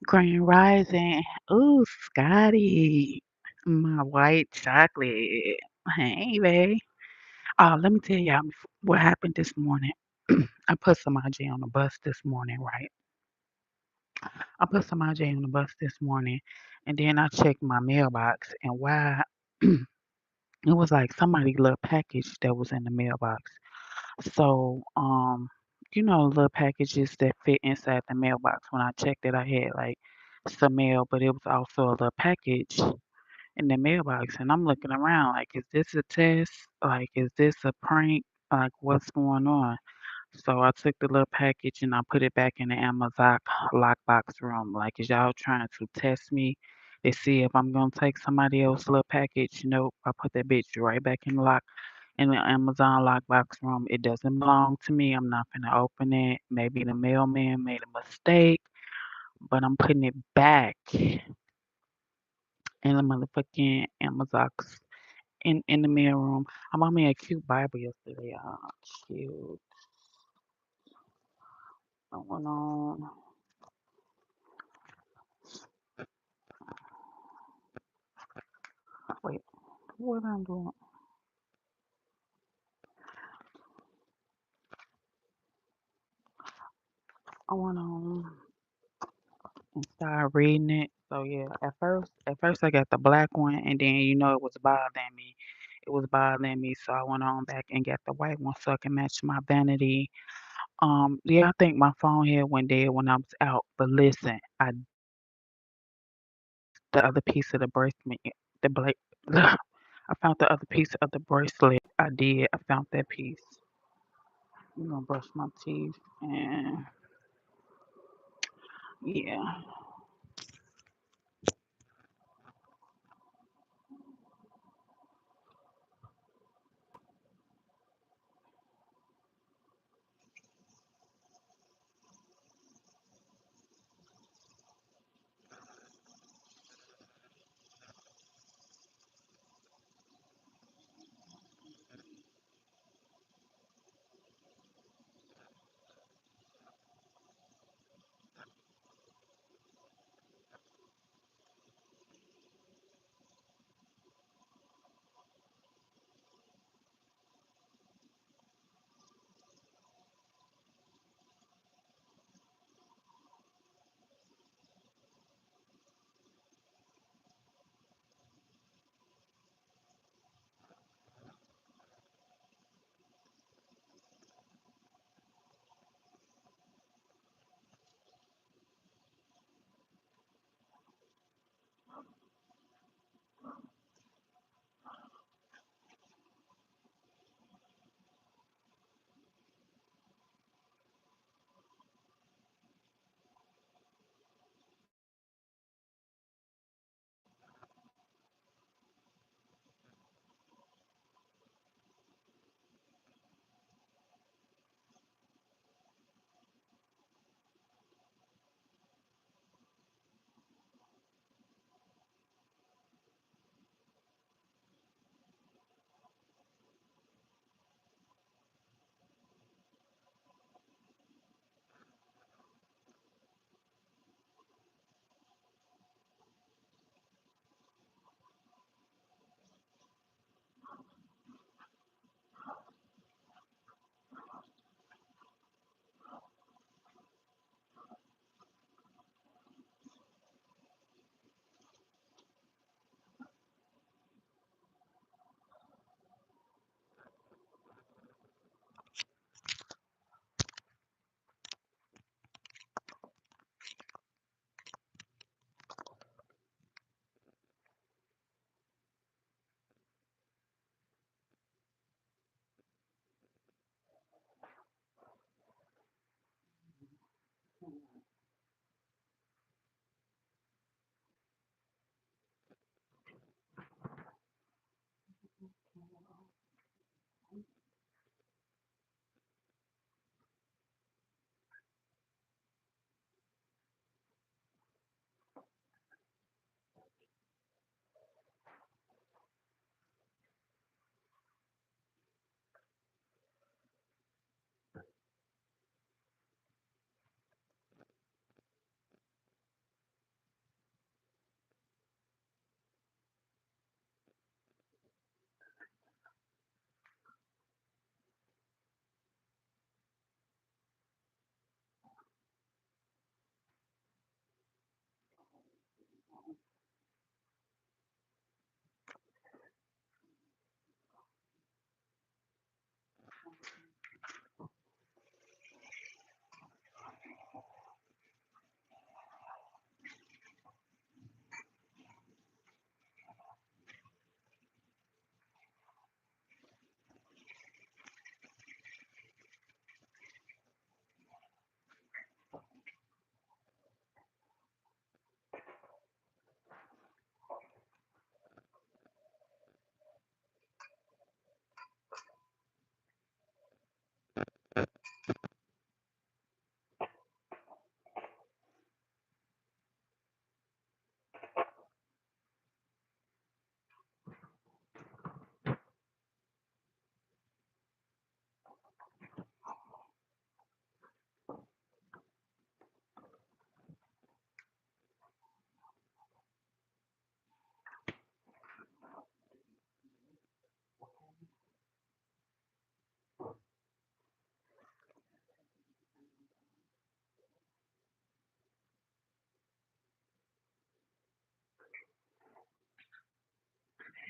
Grand Rising. Ooh, Scotty. My white chocolate. Hey, babe. Let me tell y'all what happened this morning. I put some IJ on the bus this morning, right? I put some IJ on the bus this morning, and then I checked my mailbox, and why it was like somebody's little package that was in the mailbox. So, little packages that fit inside the mailbox. When I checked it, I had like some mail, but it was also a little package in the mailbox. And I'm looking around like, is this a test? Like, is this a prank? Like, what's going on? So I took the little package and I put it back in the Amazon lockbox room. Like, is y'all trying to test me to see if I'm gonna take somebody else's little package? Nope. I put that bitch right back in the Amazon lockbox room. It doesn't belong to me. I'm not gonna open it. Maybe the mailman made a mistake, but I'm putting it back in the motherfucking Amazon in the mail room. I bought me a cute Bible yesterday. Cute. Going on. Wait, what I'm doing? I went on and started reading it. So yeah, at first I got the black one, and then it was bothering me. It was bothering me, so I went on back and got the white one so I can match my vanity. Yeah, I think my phone here went dead when I was out. But listen, the other piece of the bracelet, the black, I found the other piece of the bracelet. I did. I found that piece. I'm gonna brush my teeth and yeah.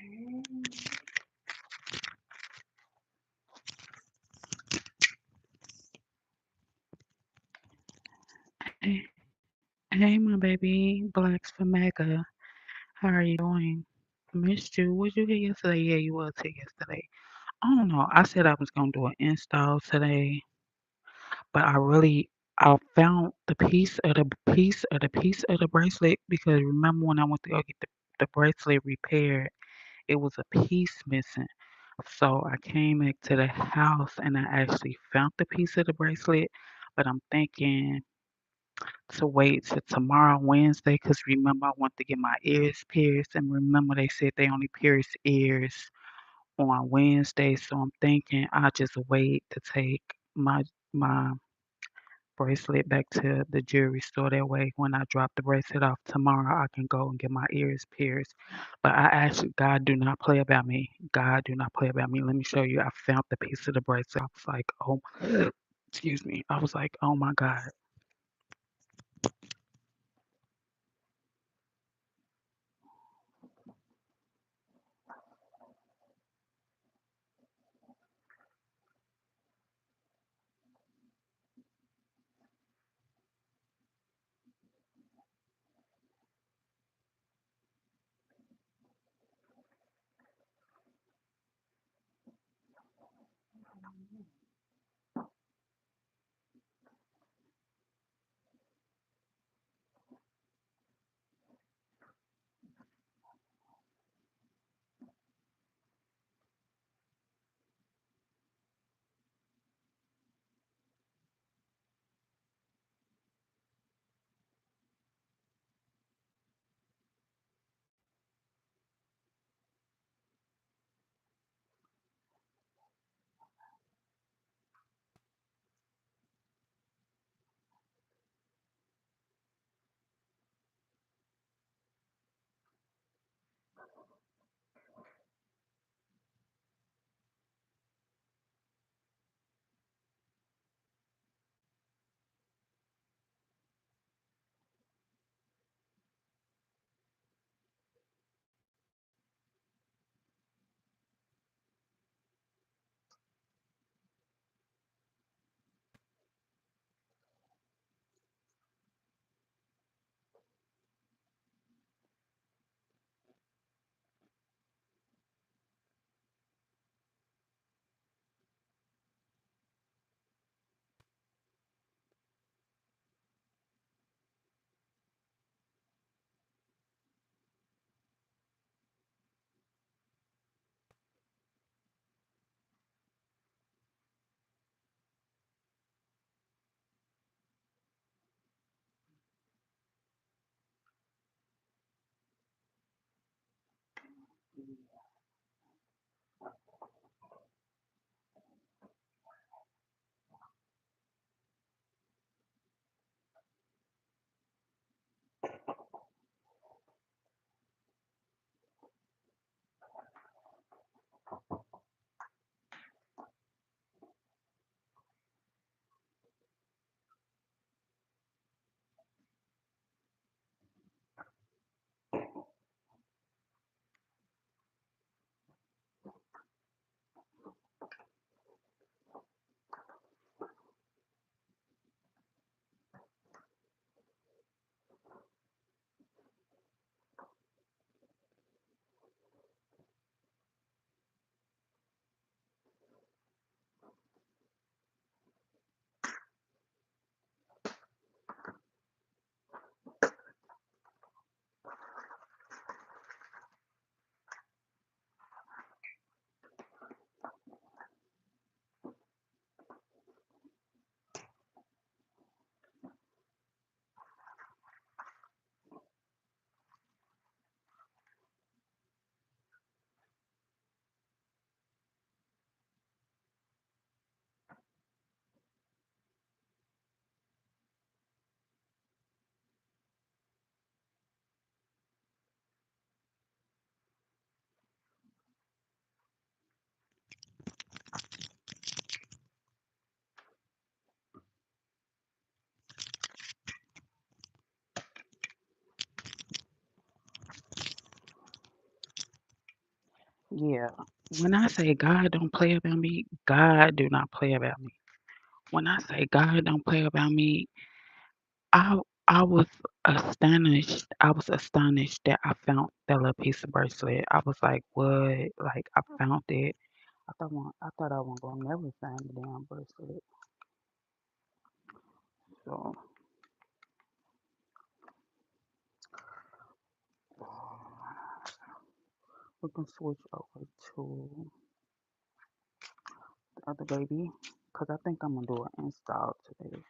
Hey, hey, my baby, Blacks for Mega. How are you doing? Missed you. Was you here yesterday? Yeah, you was here yesterday. I don't know. I said I was gonna do an install today, but I found the piece of the bracelet because remember when I went to go get the bracelet repaired, it was a piece missing. So I came back to the house and I actually found the piece of the bracelet, but I'm thinking to wait till tomorrow, Wednesday, because remember I want to get my ears pierced, and remember they said they only pierce ears on Wednesday, so I'm thinking I'll just wait to take my bracelet back to the jewelry store. That way, when I drop the bracelet off tomorrow, I can go and get my ears pierced. But I actually, God do not play about me. God do not play about me. Let me show you. I found the piece of the bracelet. I was like, oh, excuse me. I was like, oh my God. Yeah. When I say God don't play about me, God do not play about me. When I say God don't play about me, I I was astonished. I was astonished that I found that little piece of bracelet. I was like, what? Like I found it. I thought I wasn't gonna never find the damn bracelet. So we can switch over to the other baby. Cause I think I'm gonna do an install today.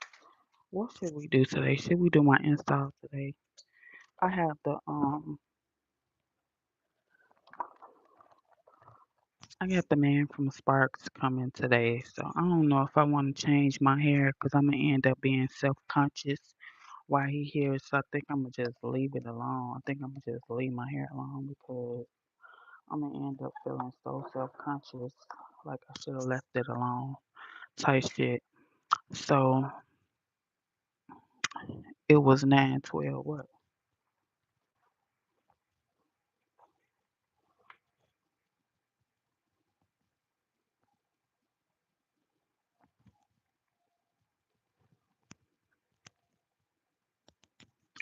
What should we do today? Should we do my install today? I have I got the man from Sparks coming today, so I don't know if I want to change my hair because I'm gonna end up being self-conscious while he here. So I think I'm gonna just leave it alone. I think I'm gonna just leave my hair alone because I'm gonna end up feeling so self-conscious, like I should have left it alone, type shit. So it was 9:12.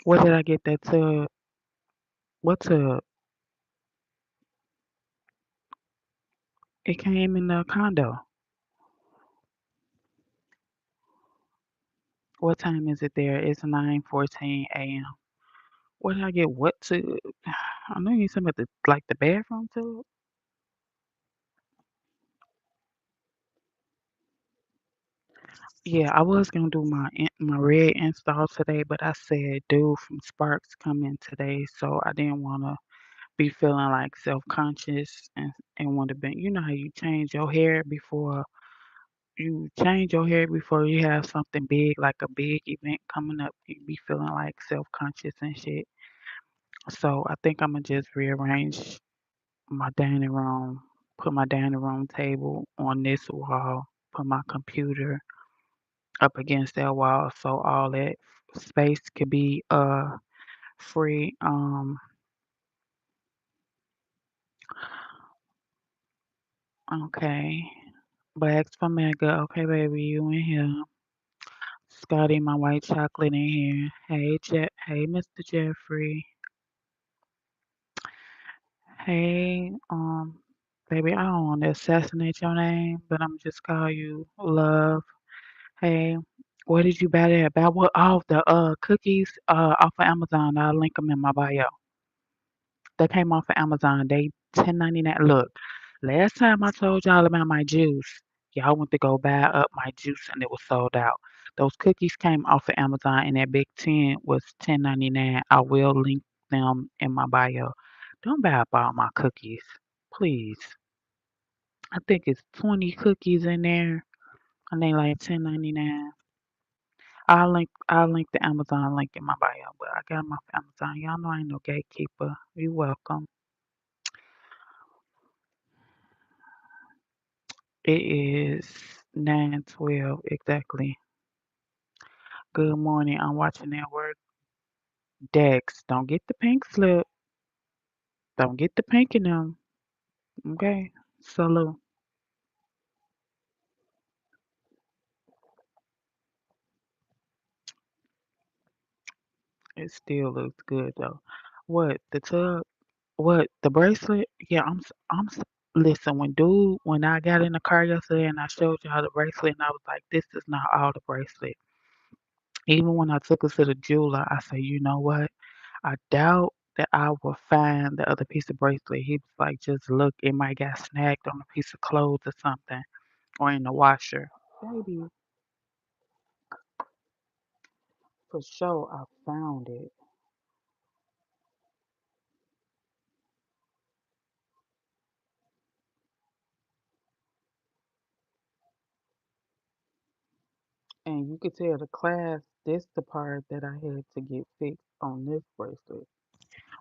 Where did I get that tub? What tub? It came in the condo. What time is it there? It's 9:14 a.m. Where did I get what tub? I know you talking about the bathroom tub. Yeah, I was gonna do my red install today, but I said dude from Sparks come in today, so I didn't wanna be feeling like self-conscious and want to be. You know how you change your hair before you have something big like a big event coming up. You be feeling like self-conscious and shit. So I think I'm gonna just rearrange my dining room, put my dining room table on this wall, put my computer up against that wall so all that space could be free. Okay. Bags for Mega. Okay, baby, you in here. Scotty, my white chocolate in here. Hey, Mr. Jeffrey. Hey, baby, I don't want to assassinate your name, but I'm just call you Love. Hey, where did you buy that? Buy what? Oh, the cookies off of Amazon. I'll link them in my bio. They came off of Amazon. They 10.99. Look, last time I told y'all about my juice, y'all went to go buy up my juice and it was sold out. Those cookies came off of Amazon and that Big 10 was 10.99. I will link them in my bio. Don't buy up all my cookies, please. I think it's 20 cookies in there and they like 10.99. I'll link the Amazon link in my bio, but I got them off Amazon. Y'all know I ain't no gatekeeper. You're welcome. It is 9:12 exactly. Good morning. I'm watching that work. Dex, don't get the pink slip. Don't get the pink in them. Okay. Salute. It still looks good though. What the tub? What the bracelet? Yeah, listen, when I got in the car yesterday and I showed y'all the bracelet and I was like, this is not all the bracelet. Even when I took it to the jeweler, I said, you know what? I doubt that I will find the other piece of bracelet. He was like, just look, it might got snagged on a piece of clothes or something, or in the washer. Baby, for sure, I found it. And you could tell the class, this the part that I had to get fixed on this bracelet.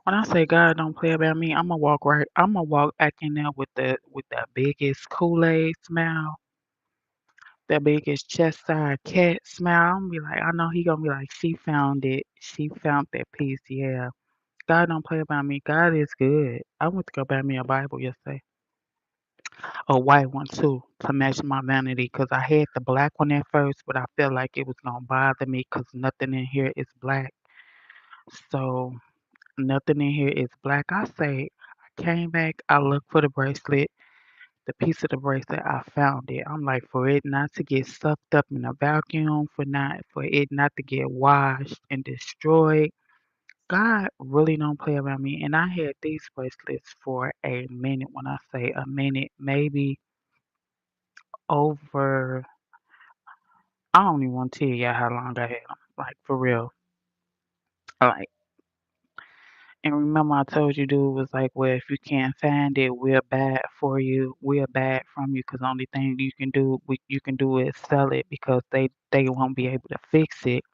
When I say God don't play about me, I'm gonna walk back in there with the biggest Kool-Aid smile, that biggest chest side cat smile. I'm gonna be like, I know he gonna be like, she found it. She found that piece. Yeah. God don't play about me. God is good. I went to go buy me a Bible yesterday. A white one too to match my vanity, 'cause I had the black one at first, but I felt like it was gonna bother me 'cause nothing in here is black. So nothing in here is black. I say I came back, I looked for the bracelet, the piece of the bracelet, I found it. I'm like, for it not to get sucked up in a vacuum, for it not to get washed and destroyed. God really don't play about me. And I had these bracelets for a minute. When I say a minute, maybe over, I don't even want to tell y'all how long I had them. Like for real. Like, and remember I told you, dude was like, well, if you can't find it, we'll buy it for you. We'll buy it from you, 'cause the only thing you can do is sell it, because they won't be able to fix it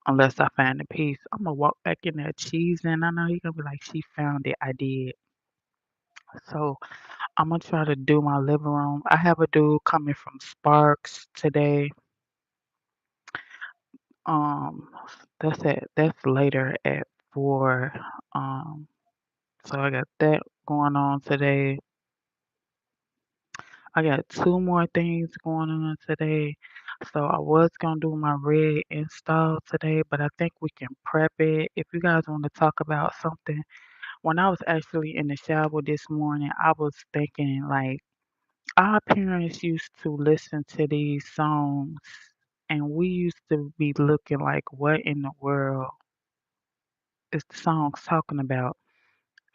unless I find the piece. I'm gonna walk back in there cheesing. I know he gonna be like, she found it. I did. So I'm gonna try to do my living room. I have a dude coming from Sparks today. Um, that's later at 4. Um, so I got that going on today. I got two more things going on today. So I was gonna do my red install today, but I think we can prep it. If you guys want to talk about something, when I was actually in the shower this morning, I was thinking like our parents used to listen to these songs, and we used to be looking like, what in the world is the songs talking about?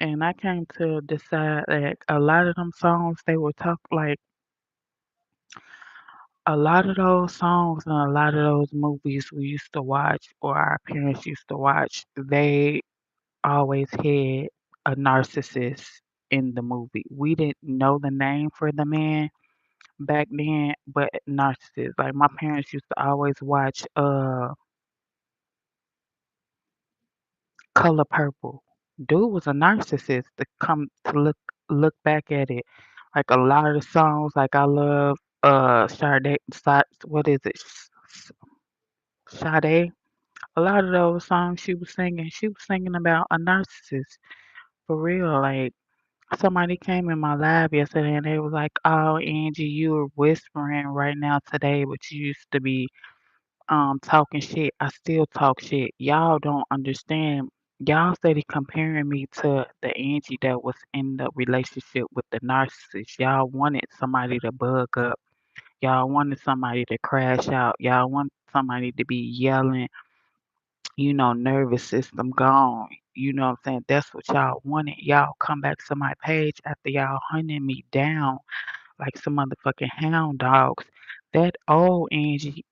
And I came to decide that a lot of them songs they were talk like a lot of those songs and a lot of those movies we used to watch or our parents used to watch, they always had a narcissist in the movie. We didn't know the name for the man back then, but narcissist. Like my parents used to always watch Color Purple. Dude was a narcissist to come to look back at it. Like a lot of the songs, like I love Sade, what is it? Sade. A lot of those songs she was singing about a narcissist for real. Like somebody came in my lab yesterday and they was like, "Oh, Angie, you are whispering right now today, but you used to be talking shit." I still talk shit. Y'all don't understand. Y'all steady comparing me to the Angie that was in the relationship with the narcissist. Y'all wanted somebody to bug up. Y'all wanted somebody to crash out. Y'all want somebody to be yelling, nervous system gone. You know what I'm saying? That's what y'all wanted. Y'all come back to my page after y'all hunting me down like some motherfucking hound dogs. That old Angie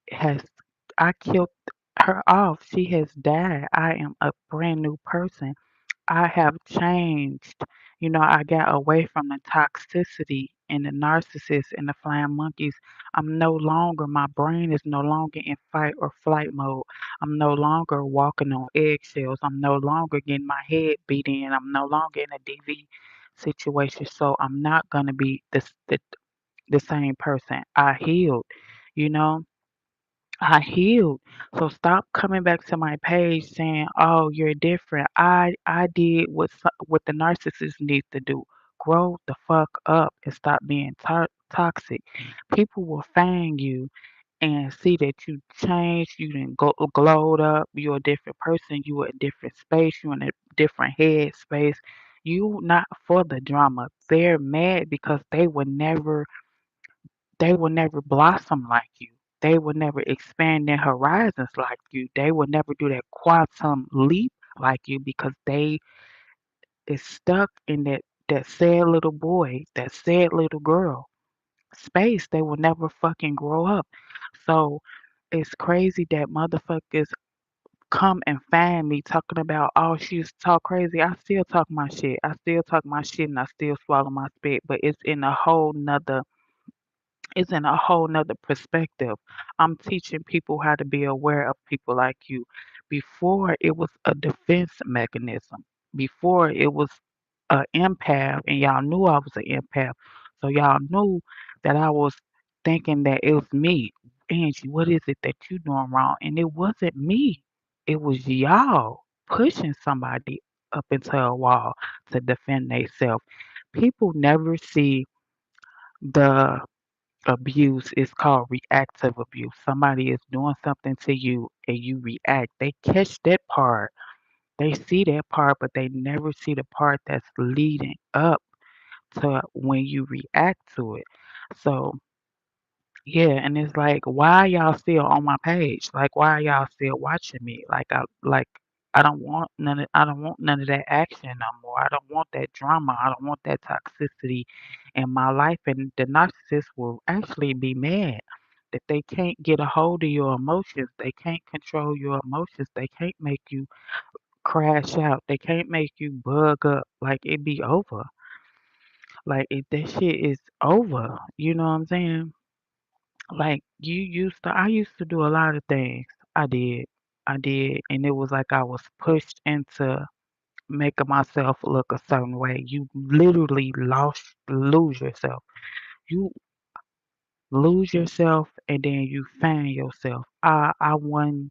I killed her off. She has died. I am a brand new person. I have changed. I got away from the toxicity and the narcissists and the flying monkeys. My brain is no longer in fight or flight mode. I'm no longer walking on eggshells. I'm no longer getting my head beat in. I'm no longer in a DV situation. So I'm not going to be the same person. I healed, you know. I healed. So stop coming back to my page saying, "Oh, you're different." I did what the narcissist needs to do. Grow the fuck up and stop being toxic. People will find you and see that you changed, you didn't go glowed up, you're a different person, you are a different space, you're in a different head space. You not for the drama. They're mad because they will never blossom like you. They will never expand their horizons like you. They will never do that quantum leap like you because they is stuck in that sad little boy, that sad little girl space. They will never fucking grow up. So it's crazy that motherfuckers come and find me talking about, oh, she used to talk crazy. I still talk my shit. I still talk my shit and I still swallow my spit, but it's in a whole nother perspective. I'm teaching people how to be aware of people like you. Before it was a defense mechanism. Before it was an empath, and y'all knew I was an empath. So y'all knew that I was thinking that it was me. Angie, what is it that you doing wrong? And it wasn't me. It was y'all pushing somebody up into a wall to defend themselves. People never see The abuse is called reactive abuse. Somebody is doing something to you and you react. They catch that part. They see that part, but they never see the part that's leading up to when you react to it. So yeah, and it's like, why y'all still on my page? Like, why y'all still watching me? I don't want none of that action no more. I don't want that drama. I don't want that toxicity in my life. And the narcissist will actually be mad that they can't get a hold of your emotions. They can't control your emotions. They can't make you crash out. They can't make you bug up. Like it be over. Like if that shit is over. You know what I'm saying? Like I used to do a lot of things. I did, and it was like I was pushed into making myself look a certain way. You literally lose yourself. You lose yourself, and then you find yourself. I wouldn't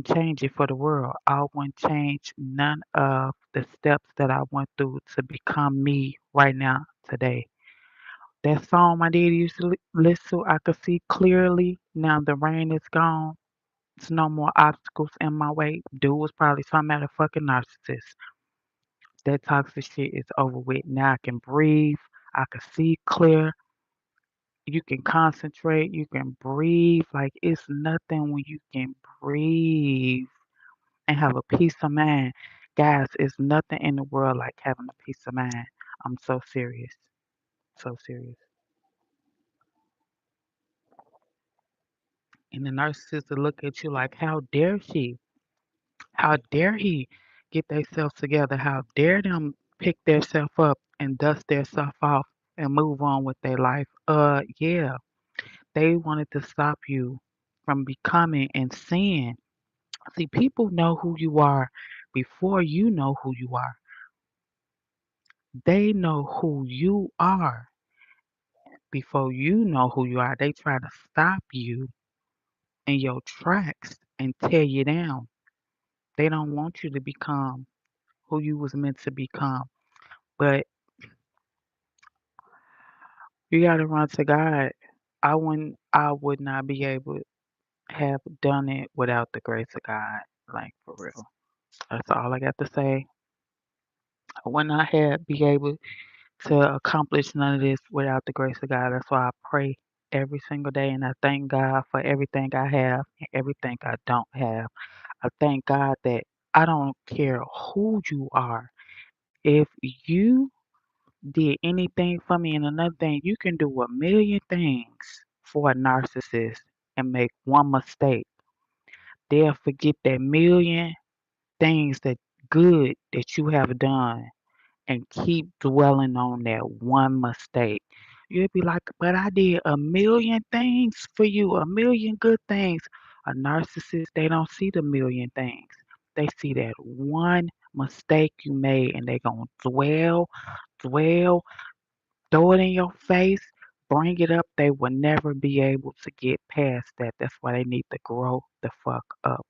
change it for the world. I wouldn't change none of the steps that I went through to become me right now today. That song my daddy used to listen to, I could see clearly. Now the rain is gone. There's no more obstacles in my way. Dude was probably some motherfucking narcissist. That toxic shit is over with. Now I can breathe. I can see clear. You can concentrate. You can breathe. Like it's nothing when you can breathe and have a peace of mind. Guys, it's nothing in the world like having a peace of mind. I'm so serious. So serious. And the narcissist will look at you like, how dare she? How dare he get themselves together? How dare them pick themselves up and dust themselves off and move on with their life? Yeah, they wanted to stop you from becoming and seeing. See, people know who you are before you know who you are. They know who you are before you know who you are. They try to stop you in your tracks and tear you down. They don't want you to become who you was meant to become. But you gotta run to God. I would not be able to have done it without the grace of God. Like for real. That's all I got to say. I would not have be able to accomplish none of this without the grace of God. That's why I pray every single day and I thank God for everything I have and everything I don't have. I thank God that I don't care who you are. If you did anything for me, and another thing, you can do a million things for a narcissist and make one mistake. They'll forget that million things that good that you have done and keep dwelling on that one mistake. You'll be like, but I did a million things for you, a million good things. A narcissist, they don't see the million things. They see that one mistake you made and they gonna dwell, throw it in your face, bring it up. They will never be able to get past that. That's why they need to grow the fuck up.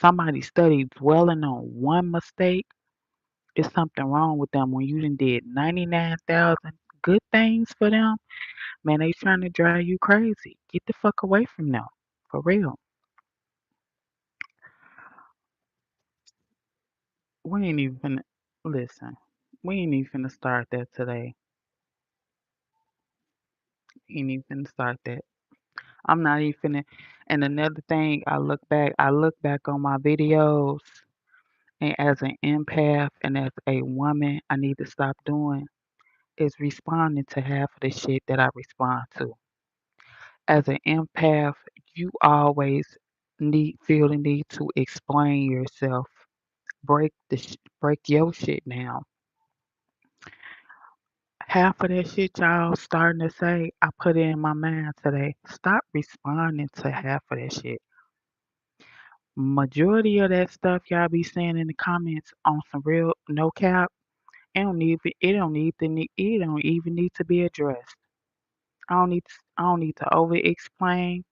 Somebody studied dwelling on one mistake. It's something wrong with them when you done did 99,000 good things for them. Man, they trying to drive you crazy. Get the fuck away from them. For real. We ain't even finna, listen. We ain't even finna start that today. Ain't even finna start that. I'm not even finna. And another thing, I look back on my videos, and as an empath and as a woman, I need to stop doing is responding to half of the shit that I respond to. As an empath, you always feel the need to explain yourself. Break your shit down. Half of that shit y'all starting to say, I put it in my mind today. Stop responding to half of that shit. Majority of that stuff y'all be saying in the comments on some real no cap, it don't even need to be addressed. I don't need to over explain.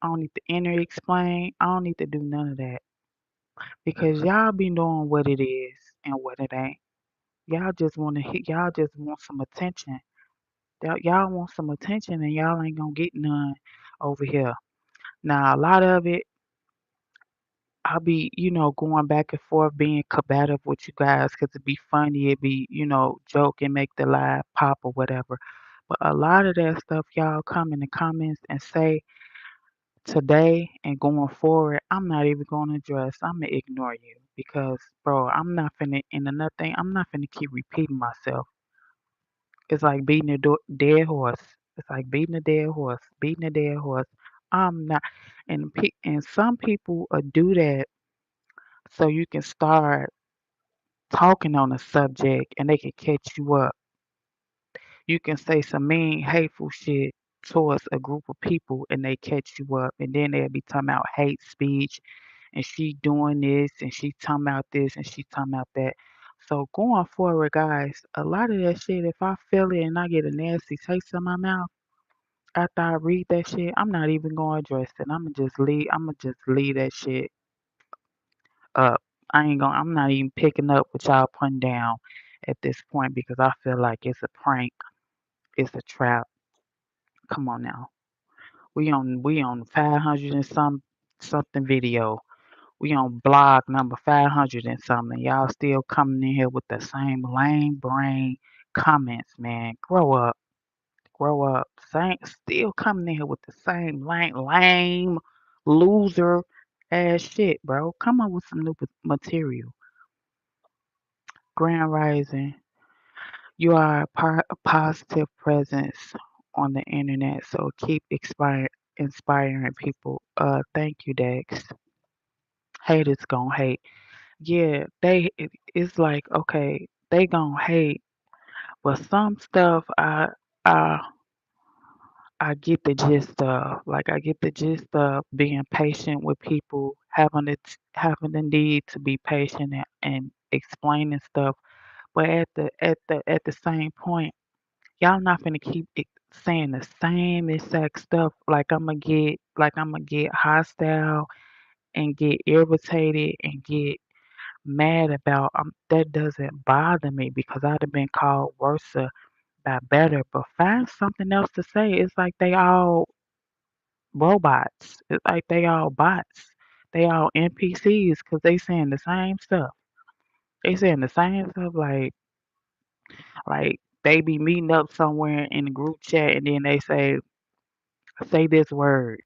I don't need to inner explain. I don't need to do none of that. Because y'all be knowing what it is and what it ain't. Y'all just want some attention. Y'all want some attention and y'all ain't gonna get none over here. Now, a lot of it, I'll be, going back and forth, being combative with you guys, 'cause it'd be funny, it'd be, joke and make the live pop or whatever. But a lot of that stuff y'all come in the comments and say today and going forward, I'm not even gonna address. I'm gonna ignore you because, bro, I'm not finna, and another thing, I'm not finna keep repeating myself. It's like beating a dead horse. It's like beating a dead horse, beating a dead horse. I'm not, and some people do that so you can start talking on a subject and they can catch you up. You can say some mean, hateful shit towards a group of people and they catch you up, and then they'll be talking about hate speech and she doing this and she talking about this and she talking about that. So going forward, guys, a lot of that shit, if I feel it and I get a nasty taste in my mouth after I read that shit, I'm not even gonna address it. I'm gonna just leave that shit up. I'm not even picking up what y'all putting down at this point because I feel like it's a prank, it's a trap. Come on now. We on 500 and something video. We on blog number 500 and something. Y'all still coming in here with the same lame brain comments, man. Grow up. Grow up. Still coming in here with the same lame loser ass shit, bro. Come up with some new material. Grand Rising. You are a positive presence on the internet, so keep inspiring people. Thank you, Dex. Haters gonna hate. Yeah, it's like okay, they gonna hate, but some stuff I I get the gist of. Like I get the gist of being patient with people, having the need to be patient and explaining stuff. But at the same point, y'all not finna keep saying the same exact stuff. Like I'ma get hostile and get irritated and get mad about. That doesn't bother me because I'd have been called worse by better. But find something else to say. It's like they all robots. It's like they all bots. They all NPCs because they saying the same stuff. They saying the same stuff like they be meeting up somewhere in the group chat and then they say this word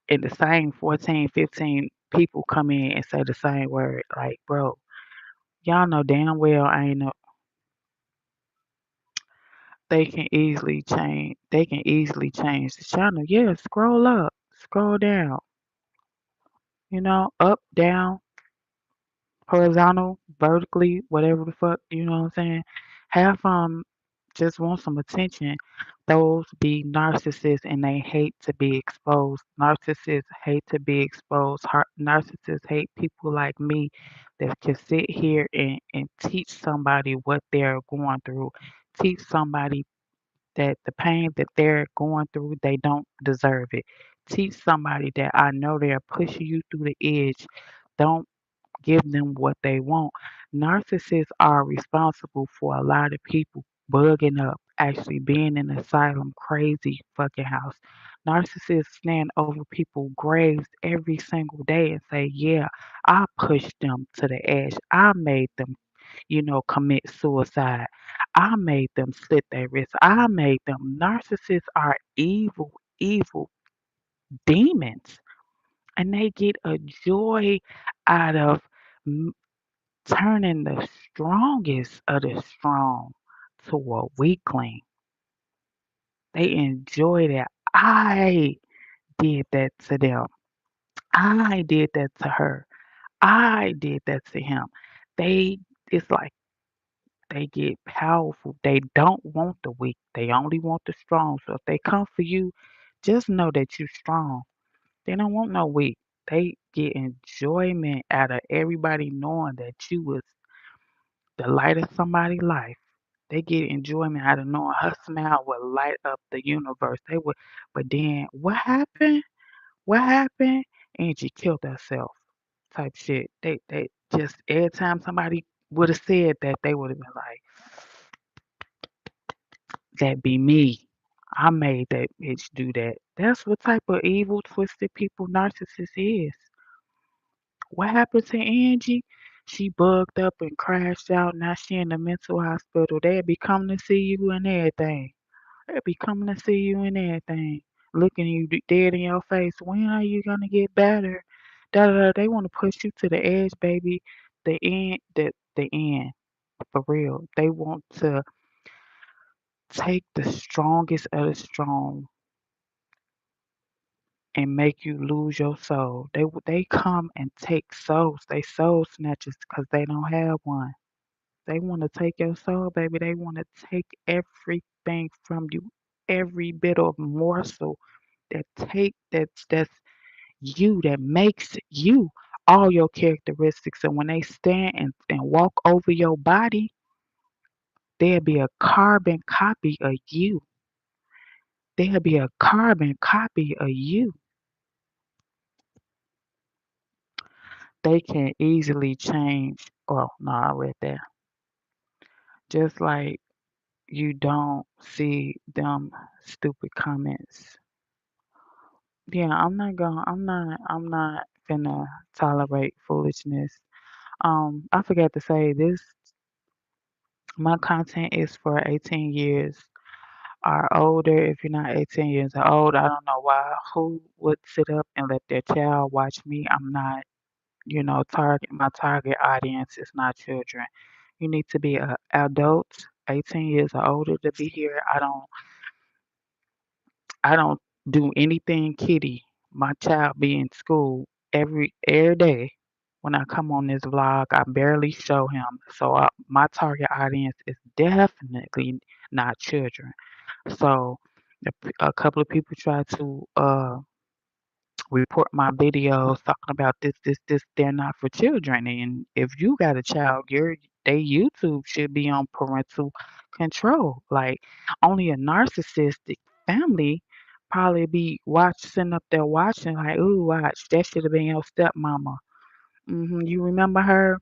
and the same 14, 15 people come in and say the same word. Like, bro, y'all know damn well I ain't no they can easily change the channel. Yeah, scroll up, scroll down, up, down, horizontal, vertically, whatever the fuck, you know what I'm saying? Have just want some attention. Those be narcissists and they hate to be exposed. Narcissists hate to be exposed. Narcissists hate people like me that can sit here and teach somebody what they're going through. Teach somebody that the pain that they're going through, they don't deserve it. Teach somebody that I know they're pushing you through the edge. Don't give them what they want. Narcissists are responsible for a lot of people bugging up, actually being in asylum, crazy fucking house. Narcissists stand over people's graves every single day and say, yeah, I pushed them to the edge. I made them, commit suicide. I made them slit their wrists. I made them. Narcissists are evil, evil demons. And they get a joy out of turning the strongest of the strong to a weakling. They enjoy that. I did that to them. I did that to her. I did that to him. They, it's like they get powerful. They don't want the weak. They only want the strong. So if they come for you, just know that you're strong. They don't want no weak. They get enjoyment out of everybody knowing that you was the light of somebody's life. They get enjoyment out of knowing her smile will light up the universe. But then what happened? What happened? Angie killed herself. Type shit. They just every time somebody would have said that, they would have been like, That be me. I made that bitch do that. That's what type of evil, twisted people narcissist is. What happened to Angie? She bugged up and crashed out. Now she in the mental hospital. They'll be coming to see you and everything. They'll be coming to see you and everything. Looking you dead in your face. When are you gonna get better? Da da da. They want to push you to the edge, baby. The end. The end. For real. They want to take the strongest of the strong and make you lose your soul. They come and take souls. They soul snatchers because they don't have one. They want to take your soul, baby. They want to take everything from you, every bit of morsel that's you, that makes you, all your characteristics. And when they stand and walk over your body, there'll be a carbon copy of you. There'll be a carbon copy of you. They can easily change. Oh, no, I read that. Just like you don't see them stupid comments. Yeah, I'm not finna tolerate foolishness. I forgot to say this, my content is for 18 years or older. If you're not 18 years old, I don't know who would sit up and let their child watch me. I'm not, my target audience is not children. You need to be a adult, 18 years or older to be here. I don't do anything kiddie. My child be in school every day. When I come on this vlog, I barely show him. So my target audience is definitely not children. So a couple of people try to report my videos talking about this. They're not for children. And if you got a child, they YouTube should be on parental control. Like only a narcissistic family probably be sitting up there watching like, ooh, watch, that should have been your stepmama. You remember her?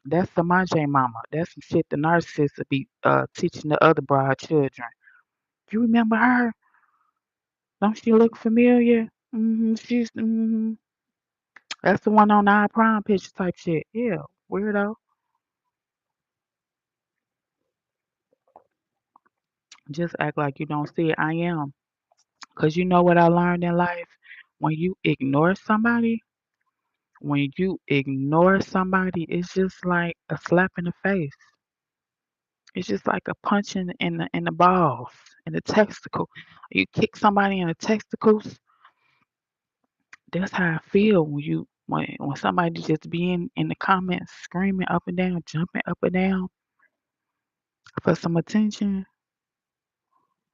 That's the Maj mama. That's some shit the narcissist would be teaching the other broad children. You remember her? Don't she look familiar? That's the one on our prom picture type shit. Yeah, weirdo. Just act like you don't see it. I am. Because you know what I learned in life? When you ignore somebody, it's just like a slap in the face. It's just like a punch in the balls, in the testicle. You kick somebody in the testicles. That's how I feel when somebody just be in the comments screaming up and down, jumping up and down for some attention,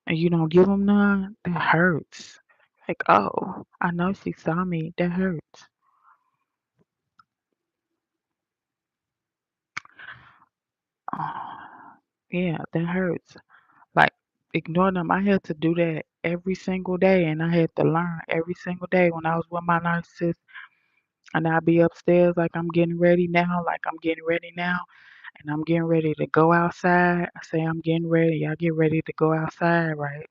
and you don't give them none. That hurts. Like, oh, I know she saw me. That hurts. Oh, yeah, that hurts. Like, ignore them. I had to do that every single day, and I had to learn every single day when I was with my narcissist. And I'd be upstairs like I'm getting ready now, and I'm getting ready to go outside. I say I'm getting ready. Y'all get ready to go outside, right?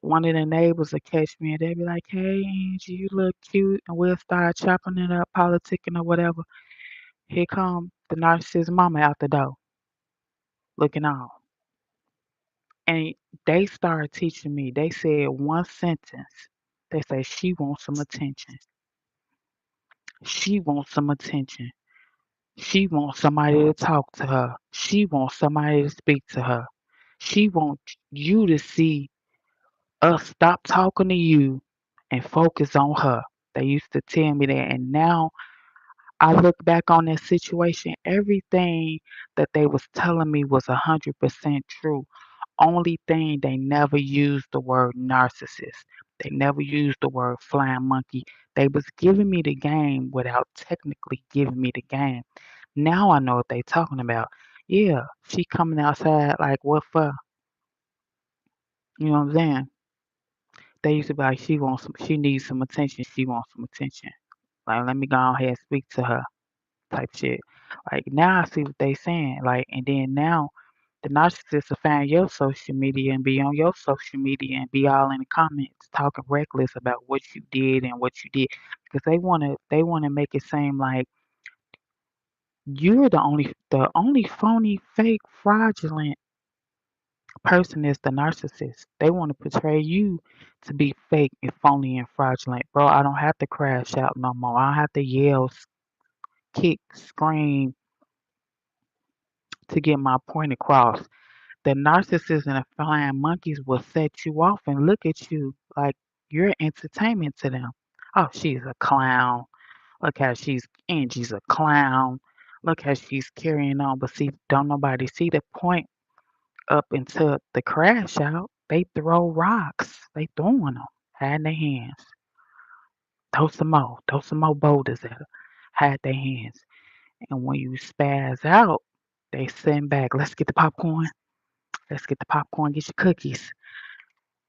One of the neighbors would catch me and they'd be like, "Hey, Angie, you look cute," and we'll start chopping it up, politicking or whatever. Here come the narcissist mama out the door, looking on, and they started teaching me. They said one sentence. They say she wants some attention. She wants some attention. She wants somebody to talk to her. She wants somebody to speak to her. She wants you to see us stop talking to you and focus on her. They used to tell me that. And now I look back on that situation, everything that they was telling me was 100% true. Only thing, they never used the word narcissist. They never used the word flying monkey. They was giving me the game without technically giving me the game. Now I know what they talking about. Yeah, she coming outside like what for? You know what I'm saying? They used to be like she needs some attention. She wants some attention. Like let me go ahead and speak to her type shit. Like now I see what they saying. Like and then now The narcissist will find your social media and be on your social media and be all in the comments talking reckless about what you did and what you did because they wanna make it seem like you're the only phony, fake, fraudulent person is the narcissist. They want to portray you to be fake and phony and fraudulent. Bro, I don't have to crash out no more. I don't have to yell, kick, scream to get my point across. The narcissists and the flying monkeys will set you off and look at you like you're entertainment to them. Oh, she's a clown. Look how Angie's a clown. Look how she's carrying on. But see, don't nobody see the point up until the crash out. They throw rocks. They throwing them. Had in their hands. Throw some more. Throw some more boulders at her. Had their hands. And when you spaz out, they send back. Let's get the popcorn. Let's get the popcorn. Get your cookies.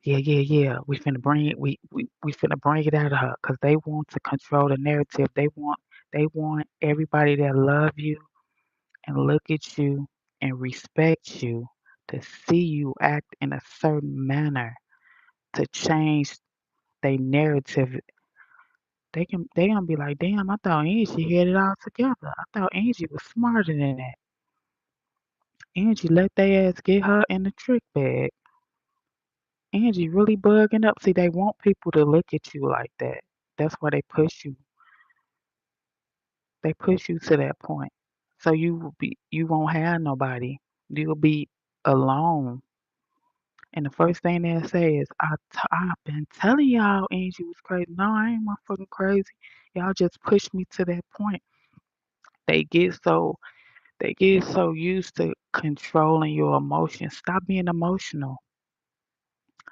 Yeah, yeah, yeah. We finna bring it. We finna bring it out of her because they want to control the narrative. They want everybody that love you and look at you and respect you to see you act in a certain manner to change their narrative. They gonna be like, damn, I thought Angie had it all together. I thought Angie was smarter than that. Angie let their ass get her in the trick bag. Angie really bugging up. See, they want people to look at you like that. That's why they push you. They push you to that point. So you won't have nobody. You'll be alone. And the first thing they'll say is, I've been telling y'all Angie was crazy. No, I ain't motherfucking crazy. Y'all just pushed me to that point. They get so they get so used to controlling your emotions. Stop being emotional.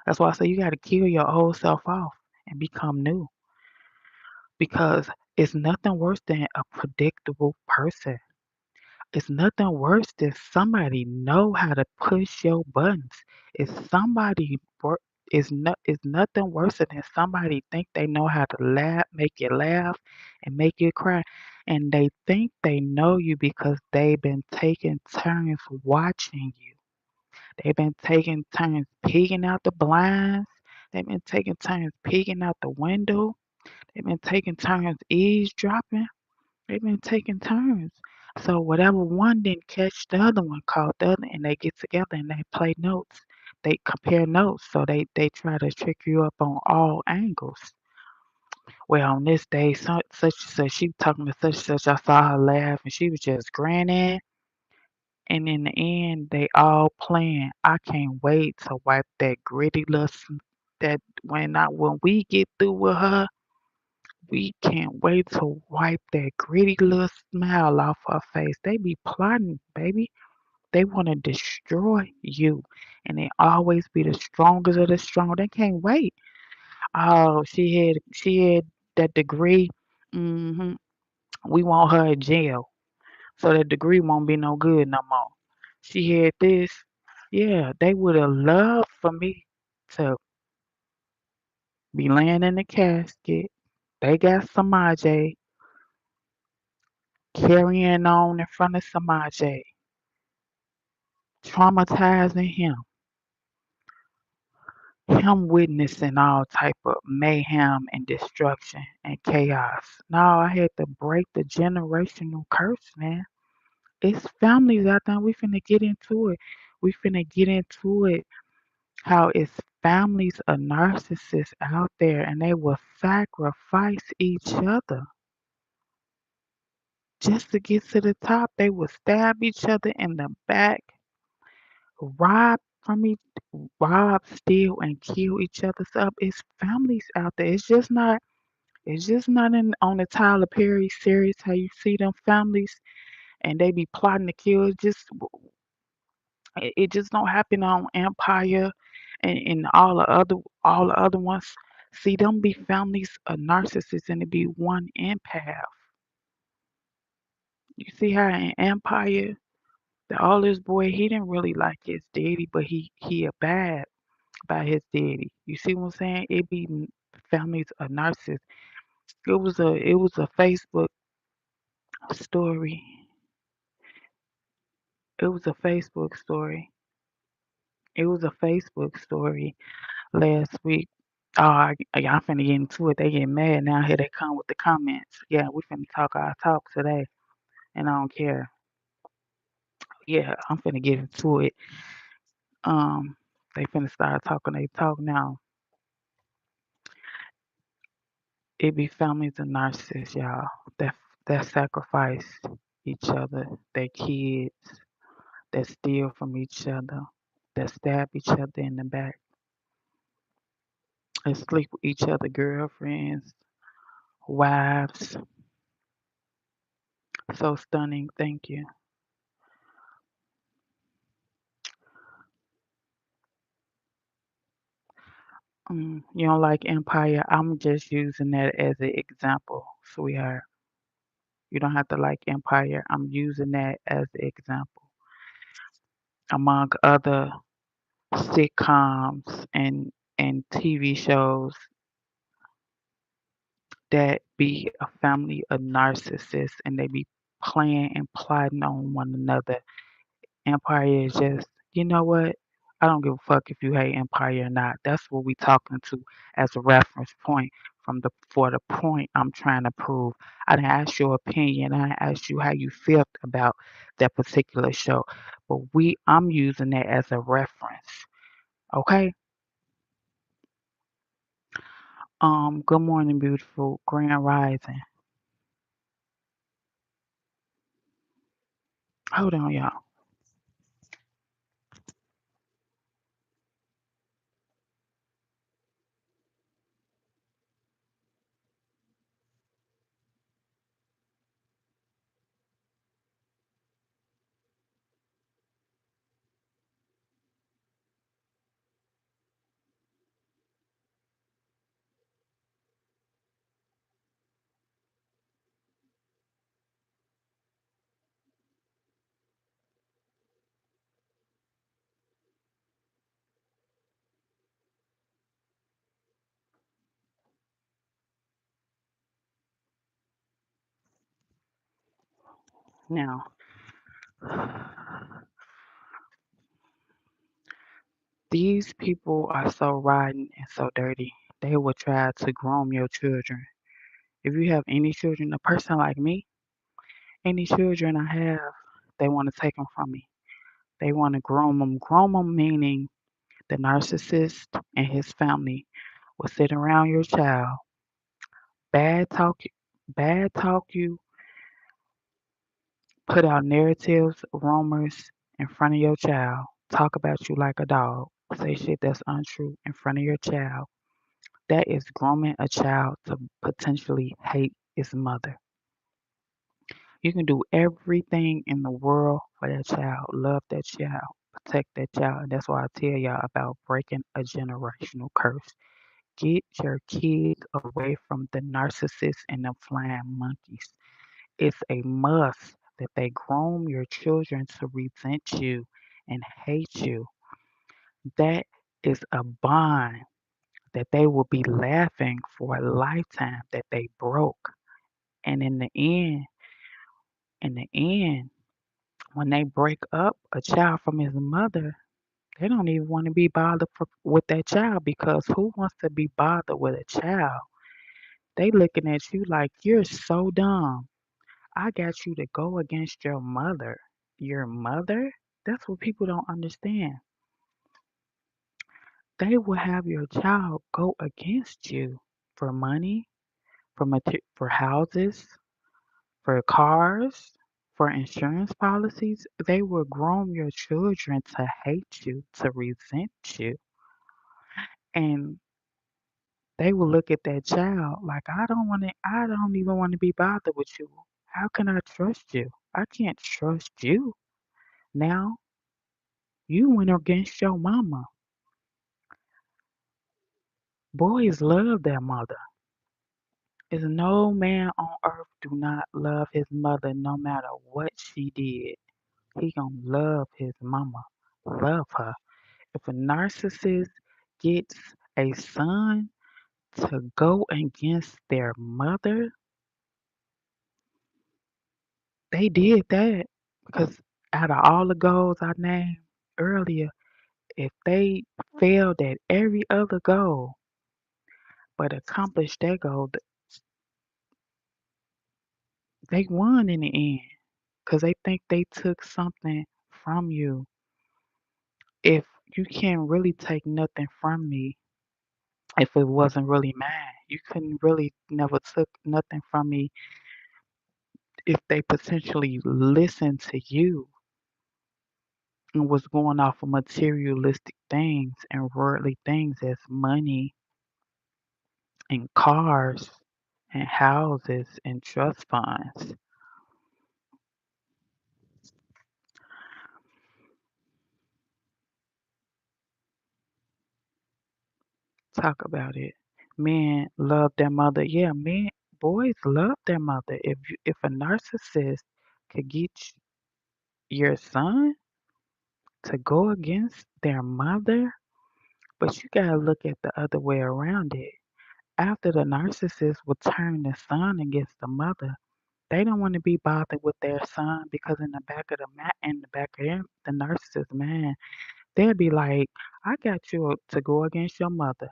That's why I say you gotta kill your old self off and become new. Because it's nothing worse than a predictable person. It's nothing worse than somebody know how to push your buttons. It's somebody wor- it's nothing worse than somebody think they know how to make you laugh and make you cry. And they think they know you because they've been taking turns watching you. They've been taking turns peeking out the blinds. They've been taking turns peeking out the window. They've been taking turns eavesdropping. They've been taking turns. So whatever one didn't catch, the other one caught the other, and they get together and they play notes. They compare notes, so they try to trick you up on all angles. Well, on this day, such and such, she was talking to such and such. I saw her laugh, and she was just grinning. And in the end, they all playing. I can't wait to wipe that gritty little that when we get through with her. We can't wait to wipe that gritty little smile off her face. They be plotting, baby. They want to destroy you. And they always be the strongest of the strong. They can't wait. Oh, she had that degree. hmm We want her in jail. So that degree won't be no good no more. She had this. Yeah, they would have loved for me to be laying in the casket. They got Samaj carrying on in front of Samaj, traumatizing him witnessing all type of mayhem and destruction and chaos. No, I had to break the generational curse, man. It's families out there. We finna get into it. We finna get into it. How it's families of narcissists out there and they will sacrifice each other just to get to the top. They will stab each other in the back, rob from each rob, steal, and kill each other's up. It's families out there. It's just not in on the Tyler Perry series how you see them families and they be plotting to kill. It just don't happen on Empire and all the other ones. See them be families of narcissists and it be one empath. You see how in Empire the oldest boy he didn't really like his daddy, but he a bad by his daddy. You see what I'm saying? It be families of narcissists. It was a Facebook story. It was a Facebook story. It was a Facebook story last week. Oh, y'all finna get into it. They get mad now. Here they come with the comments. Yeah, we finna talk our talk today, and I don't care. Yeah, I'm finna get into it. Um, they finna start talking. They talk now. It be families and narcissists, y'all. That that sacrifice each other, their kids, that steal from each other, that stab each other in the back, and sleep with each other, girlfriends, wives. So stunning. Thank you. You don't like Empire? I'm just using that as an example, sweetheart. You don't have to like Empire. I'm using that as an example. Among other sitcoms and TV shows that be a family of narcissists and they be playing and plotting on one another. Empire is just, you know what? I don't give a fuck if you hate Empire or not. That's what we talking to as a reference point from the for the point I'm trying to prove. I didn't ask your opinion. I didn't ask you how you felt about that particular show. But I'm using that as a reference. Okay? Good morning, beautiful Grand Rising. Hold on, y'all. Now, these people are so rotten and so dirty. They will try to groom your children. If you have any children, a person like me, any children I have, they want to take them from me. They want to groom them. Groom them meaning the narcissist and his family will sit around your child, bad talk, bad talk you, put out narratives, rumors in front of your child, talk about you like a dog, say shit that's untrue in front of your child. That is grooming a child to potentially hate its mother. You can do everything in the world for that child, love that child, protect that child. And that's why I tell y'all about breaking a generational curse. Get your kids away from the narcissists and the flying monkeys. It's a must that they groom your children to resent you and hate you. That is a bond that they will be laughing for a lifetime that they broke. And in the end, when they break up a child from his mother, they don't even want to be bothered with that child because who wants to be bothered with a child? They looking at you like you're so dumb. I got you to go against your mother. Your mother? That's what people don't understand. They will have your child go against you for money, for houses, for cars, for insurance policies. They will groom your children to hate you, to resent you. And they will look at that child like, I don't even want to be bothered with you. How can I trust you? I can't trust you. Now you went against your mama. Boys love their mother. There's no man on earth do not love his mother no matter what she did. He gonna love his mama. Love her. If a narcissist gets a son to go against their mother, they did that because Out of all the goals I named earlier, if they failed at every other goal but accomplished their goal, they won in the end because they think they took something from you. If you can't really take nothing from me, if it wasn't really mine, you couldn't really never took nothing from me if they potentially listened to you and was going off of materialistic things and worldly things as money and cars and houses and trust funds. Talk about it. Men love their mother. Yeah, men, boys love their mother. If a narcissist could get your son to go against their mother, but you gotta look at the other way around it. After the narcissist will turn the son against the mother, they don't want to be bothered with their son because in the back of the narcissist man, they'll be like, I got you to go against your mother.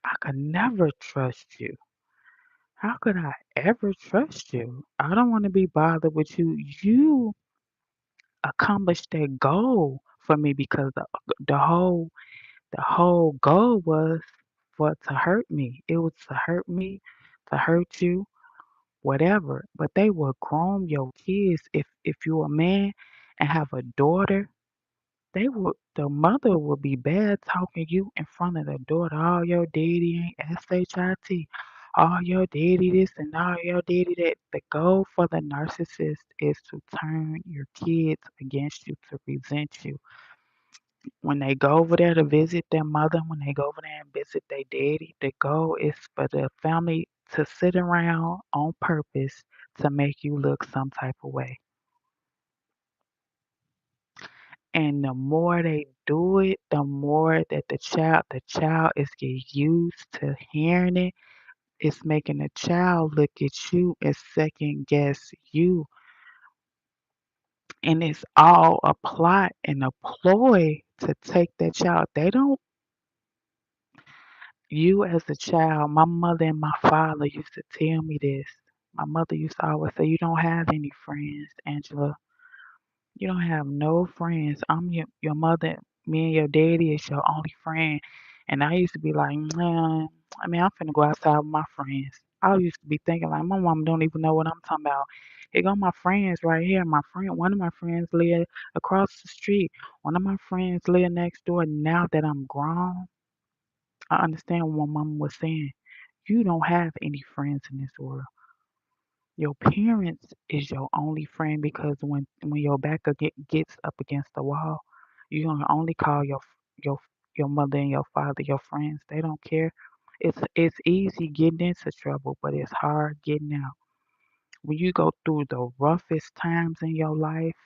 I could never trust you. How could I ever trust you? I don't want to be bothered with you. You accomplished that goal for me because the whole goal was for to hurt me. It was to hurt me, to hurt you, whatever. But they will groom your kids if you're a man and have a daughter. The mother will be bad talking you in front of the daughter. All your daddy ain't shit. All your daddy this and all your daddy that. The goal for the narcissist is to turn your kids against you, to resent you. When they go over there to visit their mother, when they go over there and visit their daddy, the goal is for the family to sit around on purpose to make you look some type of way. And the more they do it, the more that the child is getting used to hearing it. It's making the child look at you and second guess you. And it's all a plot and a ploy to take that child. They don't, you as a child, my mother and my father used to tell me this. My mother used to always say, you don't have any friends, Angela. You don't have no friends. I'm your mother. Me and your daddy is your only friend. And I used to be like, man, I mean, I'm finna go outside with my friends. I used to be thinking like, my mom don't even know what I'm talking about. Here go my friends right here. One of my friends live across the street. One of my friends live next door. Now that I'm grown, I understand what mom was saying. You don't have any friends in this world. Your parents is your only friend because when your gets up against the wall, you're gonna only call your your mother and your father your friends. They don't care. It's easy getting into trouble, but it's hard getting out. When you go through the roughest times in your life,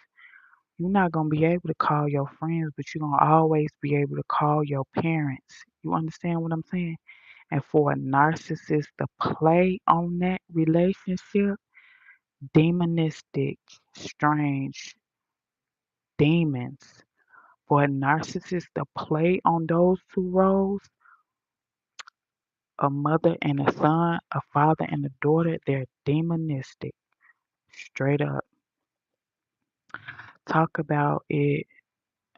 you're not gonna be able to call your friends, but you're gonna always be able to call your parents. You understand what I'm saying? And for a narcissist to play on that relationship, demonistic, strange demons. For a narcissist to play on those two roles, a mother and a son, a father and a daughter, they're demonistic. Straight up. Talk about it.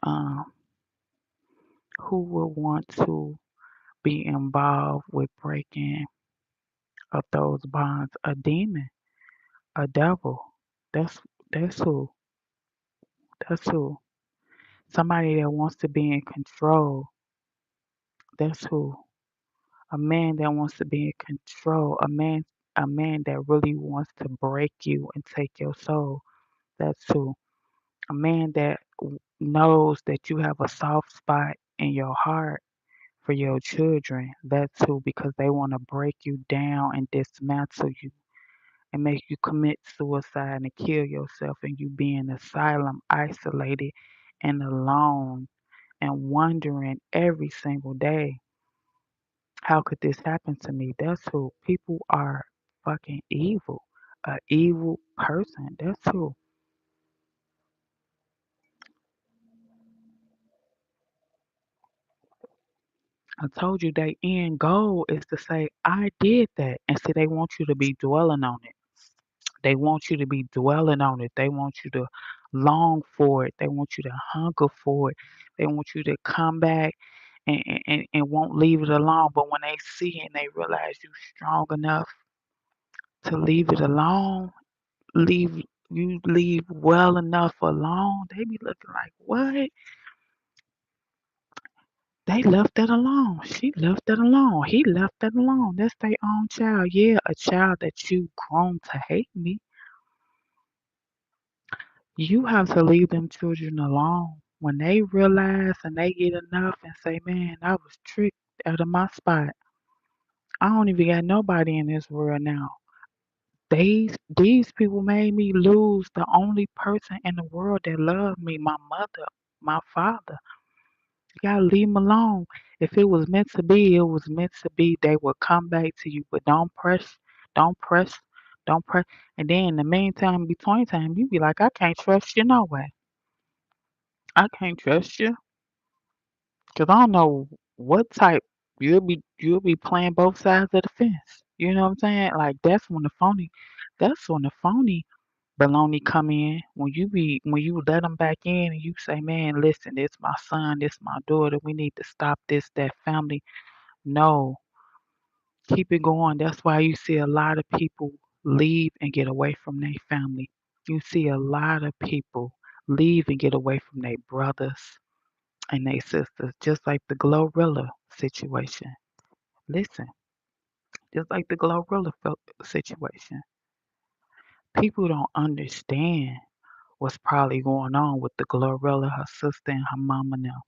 Um, who would want to be involved with breaking of those bonds? A demon, a devil. That's that's who. That's who. Somebody that wants to be in control. That's who. A man that wants to be in control, a man that really wants to break you and take your soul. That's who. A man that knows that you have a soft spot in your heart for your children. That's who, because they want to break you down and dismantle you and make you commit suicide and kill yourself, and you be in asylum, isolated and alone and wondering every single day, how could this happen to me? That's who. People are fucking evil. A evil person. That's who. I told you their end goal is to say, I did that. And see, they want you to be dwelling on it. They want you to be dwelling on it. They want you to long for it. They want you to hunger for it. They want you to come back and won't leave it alone. But when they see and they realize you're strong enough to leave it alone, leave you leave well enough alone, they be looking like, what? They left that alone. She left that alone. He left that alone. That's their own child. Yeah, a child that you grown to hate me. You have to leave them children alone. When they realize and they get enough and say, man, I was tricked out of my spot. I don't even got nobody in this world now. These people made me lose the only person in the world that loved me, my mother, my father. You gotta leave them alone. If it was meant to be, it was meant to be. They will come back to you, but don't press, don't press. And then in the meantime, between time, you be like, I can't trust you no way. I can't trust you. 'Cause I don't know what type you'll be playing both sides of the fence. You know what I'm saying? Like that's when the phony baloney come in. When you let them back in and you say, man, listen, this my son, this my daughter. We need to stop this, that family. No, keep it going. That's why you see a lot of people leave and get away from their family. You see a lot of people leave and get away from their brothers and their sisters, just like the Glorilla situation. Listen, just like the Glorilla situation. People don't understand what's probably going on with the Glorilla, her sister, and her mama now.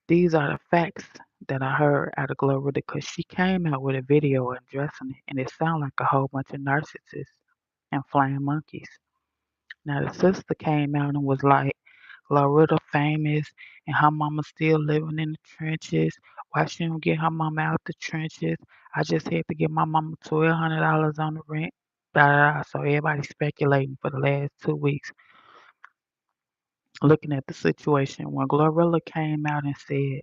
These are the facts that I heard out of Glorilla because she came out with a video addressing it, and it sounded like a whole bunch of narcissists and flying monkeys. Now the sister came out and was like, Glorilla famous and her mama still living in the trenches. Why she don't get her mama out the trenches? I just had to give my mama $1,200 on the rent. Da, da, da. So everybody speculating for the last 2 weeks, looking at the situation. When Glorilla came out and said,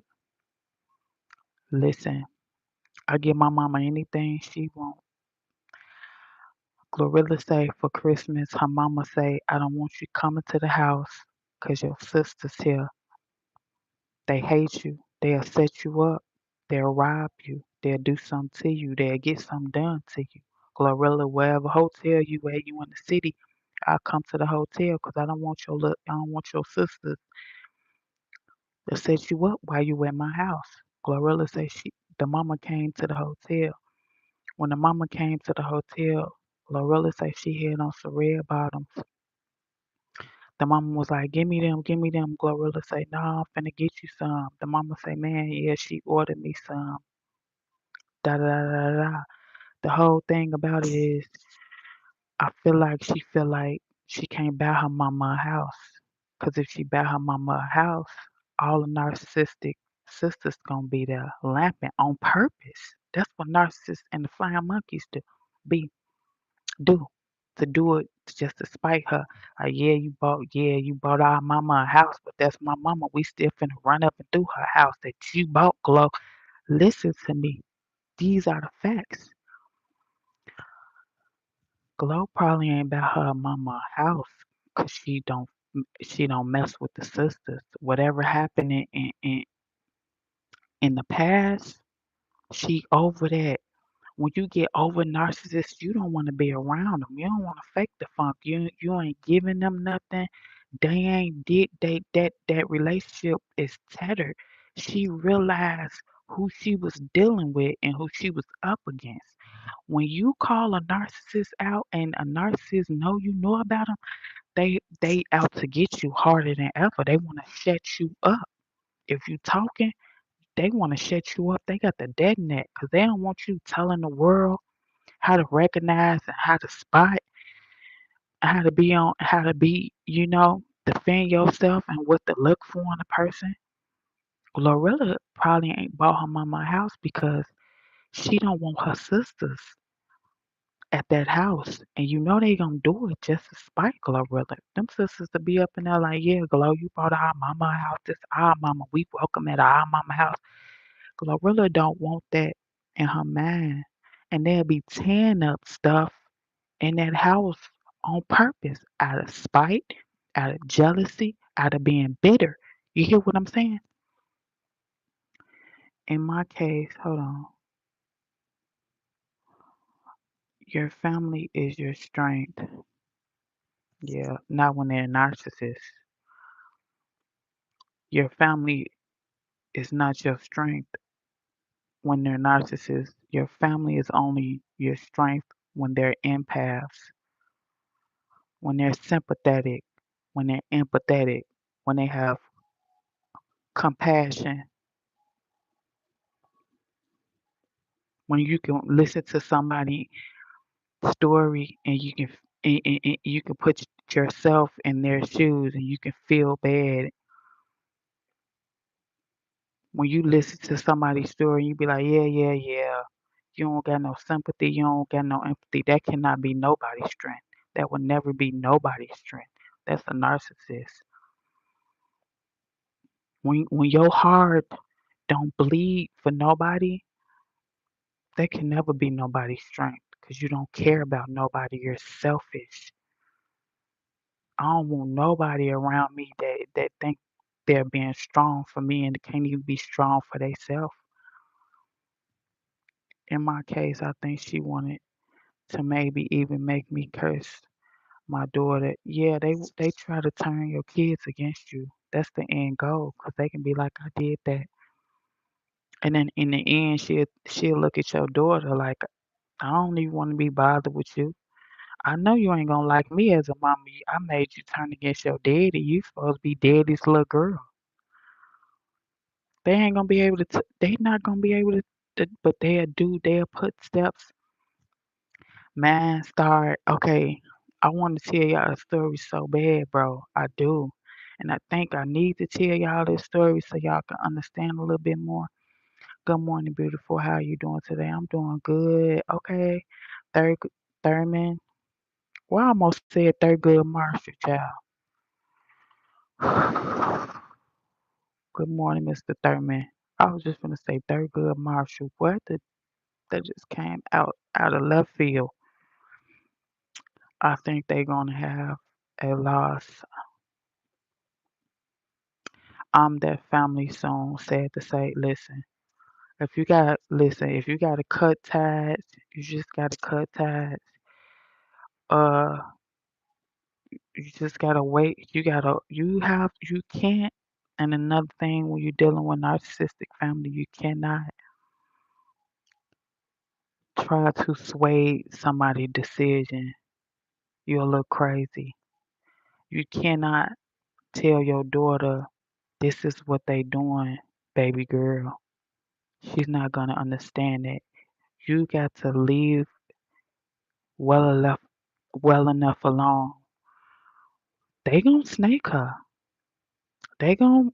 listen, I give my mama anything she want. Glorilla say for Christmas, her mama say, I don't want you coming to the house 'cause your sister's here. They hate you. They'll set you up. They'll rob you. They'll do something to you. They'll get something done to you. Glorilla, wherever hotel you at, you in the city, I'll come to the hotel 'cause I don't want your sisters to set you up while you at my house. Glorilla say the mama came to the hotel. When the mama came to the hotel, Glorilla say she had on some red bottoms. The mama was like, give me them, give me them. Glorilla say, nah, I'm finna get you some. The mama say, man, yeah, she ordered me some. Da da da da da. The whole thing about it is, I feel like she can't buy her mama a house. 'Cause if she buy her mama a house, all the narcissistic sisters gonna be there lamping on purpose. That's what narcissists and the flying monkeys be do to do it just to spite her. Yeah, you bought our mama a house, but that's my mama. We still finna run up and through her house that you bought, Glow. Listen to me. These are the facts. Glow probably ain't about her mama a house 'cause she don't mess with the sisters. Whatever happened in the past, she over that. When you get over narcissists, you don't want to be around them. You don't want to fake the funk. You ain't giving them nothing. They ain't did that relationship is tattered. She realized who she was dealing with and who she was up against. When you call a narcissist out and a narcissist know about them, they out to get you harder than ever. They want to shut you up. If you talking, they want to shut you up. They got the dead net because they don't want you telling the world how to recognize and how to spot, how to be, defend yourself and what to look for in a person. Glorilla probably ain't bought her mama a house because she don't want her sisters at that house, and you know they gonna do it just to spite Glorilla. Them sisters to be up in there like, yeah, Glow, you bought our mama a house. This our mama. We welcome at our mama house. Glorilla don't want that in her mind, and they'll be tearing up stuff in that house on purpose, out of spite, out of jealousy, out of being bitter. You hear what I'm saying? In my case, hold on. Your family is your strength. Yeah, not when they're narcissists. Your family is not your strength when they're narcissists. Your family is only your strength when they're empaths, when they're sympathetic, when they're empathetic, when they have compassion, when you can listen to somebody's story and you can put yourself in their shoes and you can feel bad. When you listen to somebody's story, you be like, yeah, yeah, yeah. You don't got no sympathy. You don't got no empathy. That cannot be nobody's strength. That will never be nobody's strength. That's a narcissist. When your heart don't bleed for nobody, that can never be nobody's strength because you don't care about nobody. You're selfish. I don't want nobody around me that think they're being strong for me and can't even be strong for themselves. In my case, I think she wanted to maybe even make me curse my daughter. Yeah, they try to turn your kids against you. That's the end goal, 'cause they can be like, I did that, and then in the end, she'll look at your daughter like, I don't even want to be bothered with you. I know you ain't gonna like me as a mama. I made you turn against your daddy. You supposed to be daddy's little girl. They ain't gonna be able to. They not gonna be able to. But they'll do. They'll put steps. Man, start. Okay, I want to tell y'all a story so bad, bro. I do, and I think I need to tell y'all this story so y'all can understand a little bit more. Good morning, beautiful. How you doing today? I'm doing good. Okay, third Thurman. Well, I almost said third good Marshall, child. Good morning, Mr. Thurman. I was just gonna say third good Marshall. What the that just came out of left field. I think they're gonna have a loss. I'm that family soon. Sad to say, listen. If you gotta cut ties, you just gotta cut ties. Uh, you just gotta wait. You can't. And another thing, when you're dealing with narcissistic family, you cannot try to sway somebody's decision. You're a little crazy. You cannot tell your daughter this is what they doing, baby girl. She's not gonna understand it. You got to leave well enough well enough alone. They gonna snake her. They gonna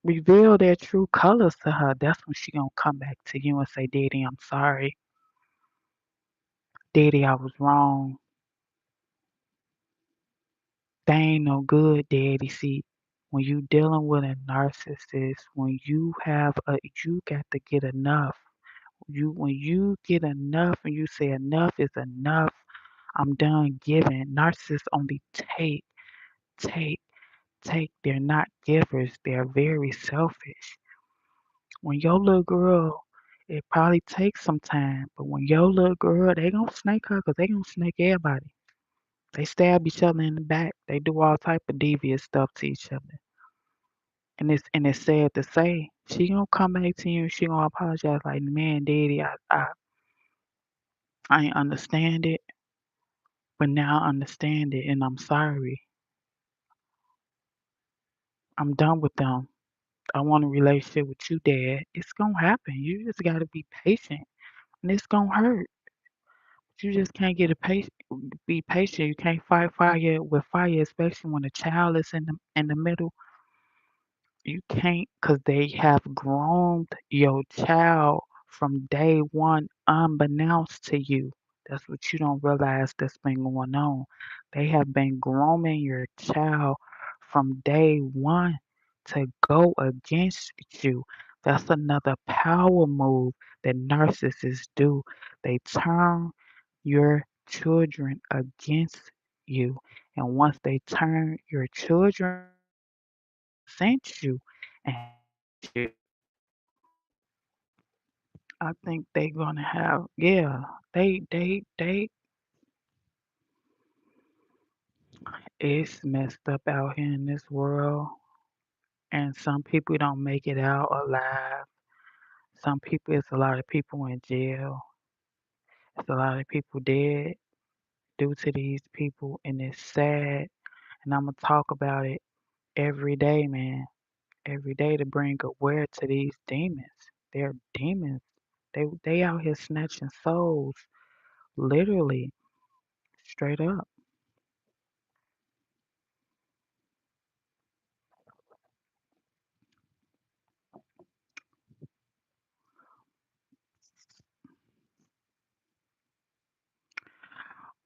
reveal their true colors to her. That's when she gonna come back to you and say, Daddy, I'm sorry. Daddy, I was wrong. They ain't no good, Daddy. See, when you dealing with a narcissist, you got to get enough. When you get enough and you say enough is enough, I'm done giving. Narcissists only take, take. They're not givers. They're very selfish. When your little girl, it probably takes some time, but when your little girl, they gonna snake her because they gonna snake everybody. They stab each other in the back. They do all type of devious stuff to each other. And it's sad to say, she gonna come back to you and she gonna apologize like, man, daddy, I ain't understand it, but now I understand it and I'm sorry. I'm done with them. I want a relationship with you, Dad. It's gonna happen. You just gotta be patient, and it's gonna hurt. You just can't be patient. You can't fight fire with fire, especially when a child is in the middle. You can't, cause they have groomed your child from day one, unbeknownst to you. That's what you don't realize that's been going on. They have been grooming your child from day one to go against you. That's another power move that narcissists do. They turn your children against you. And once they turn your children against you, resent you and hate you, I think they gonna have, yeah, they it's messed up out here in this world, and some people don't make it out alive. Some people, it's a lot of people in jail. It's a lot of people dead due to these people, and it's sad. And I'm gonna talk about it every day, man. Every day to bring aware to these demons. They're demons. They out here snatching souls, literally, straight up.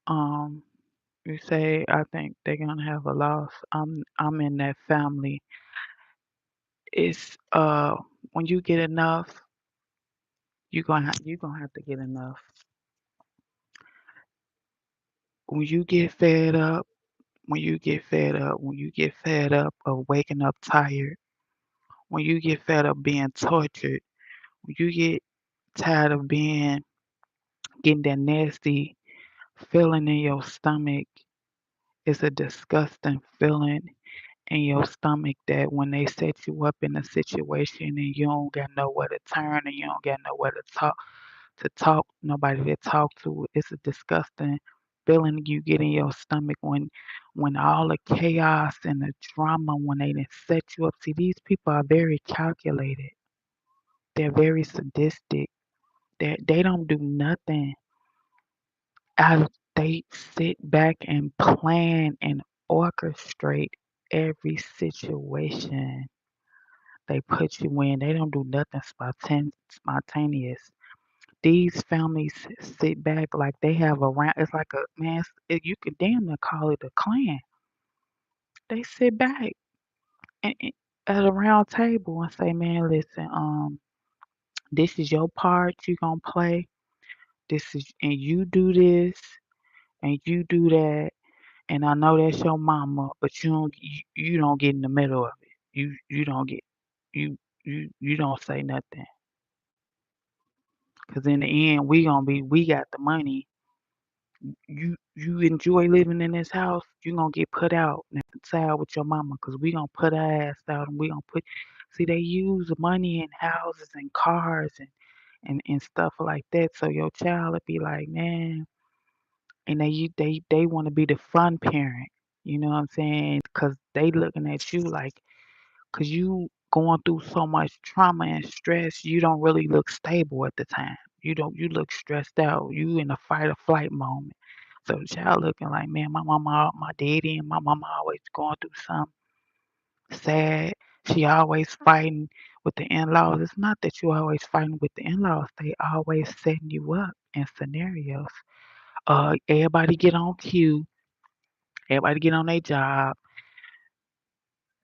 Um, you say I think they're gonna have a loss. I'm in that family. It's when you get enough, you gonna have to get enough. When you get fed up, when you get fed up of waking up tired, when you get fed up being tortured, when you get tired of being getting that nasty feeling in your stomach, it's a disgusting feeling in your stomach that when they set you up in a situation and you don't got nowhere to turn and you don't got nowhere to talk, nobody to talk to. It's a disgusting feeling you get in your stomach when all the chaos and the drama when they done set you up. See, these people are very calculated. They're very sadistic. They don't do nothing out of they sit back and plan and orchestrate every situation they put you in. They don't do nothing spontaneous. These families sit back like they have around. It's like a man. You could damn near call it a clan. They sit back and at a round table and say, "Man, listen. This is your part. You gonna play. This is and you do this and you do that. And I know that's your mama, but you don't get in the middle of it. You don't get you don't say nothing. Cause in the end, we got the money. You enjoy living in this house, you gonna get put out and side with your mama, cause we gonna put our ass out and we gonna put. See, they use money and houses and cars and stuff like that. So your child would be like, man, and they want to be the fun parent. You know what I'm saying? Cause they looking at you like, cause you going through so much trauma and stress, you don't really look stable at the time. You look stressed out. You in a fight or flight moment. So the child looking like, man, my mama, my daddy, and my mama always going through something sad. She always fighting with the in-laws. It's not that you always fighting with the in-laws. They always setting you up in scenarios. Everybody get on cue. Everybody get on their job.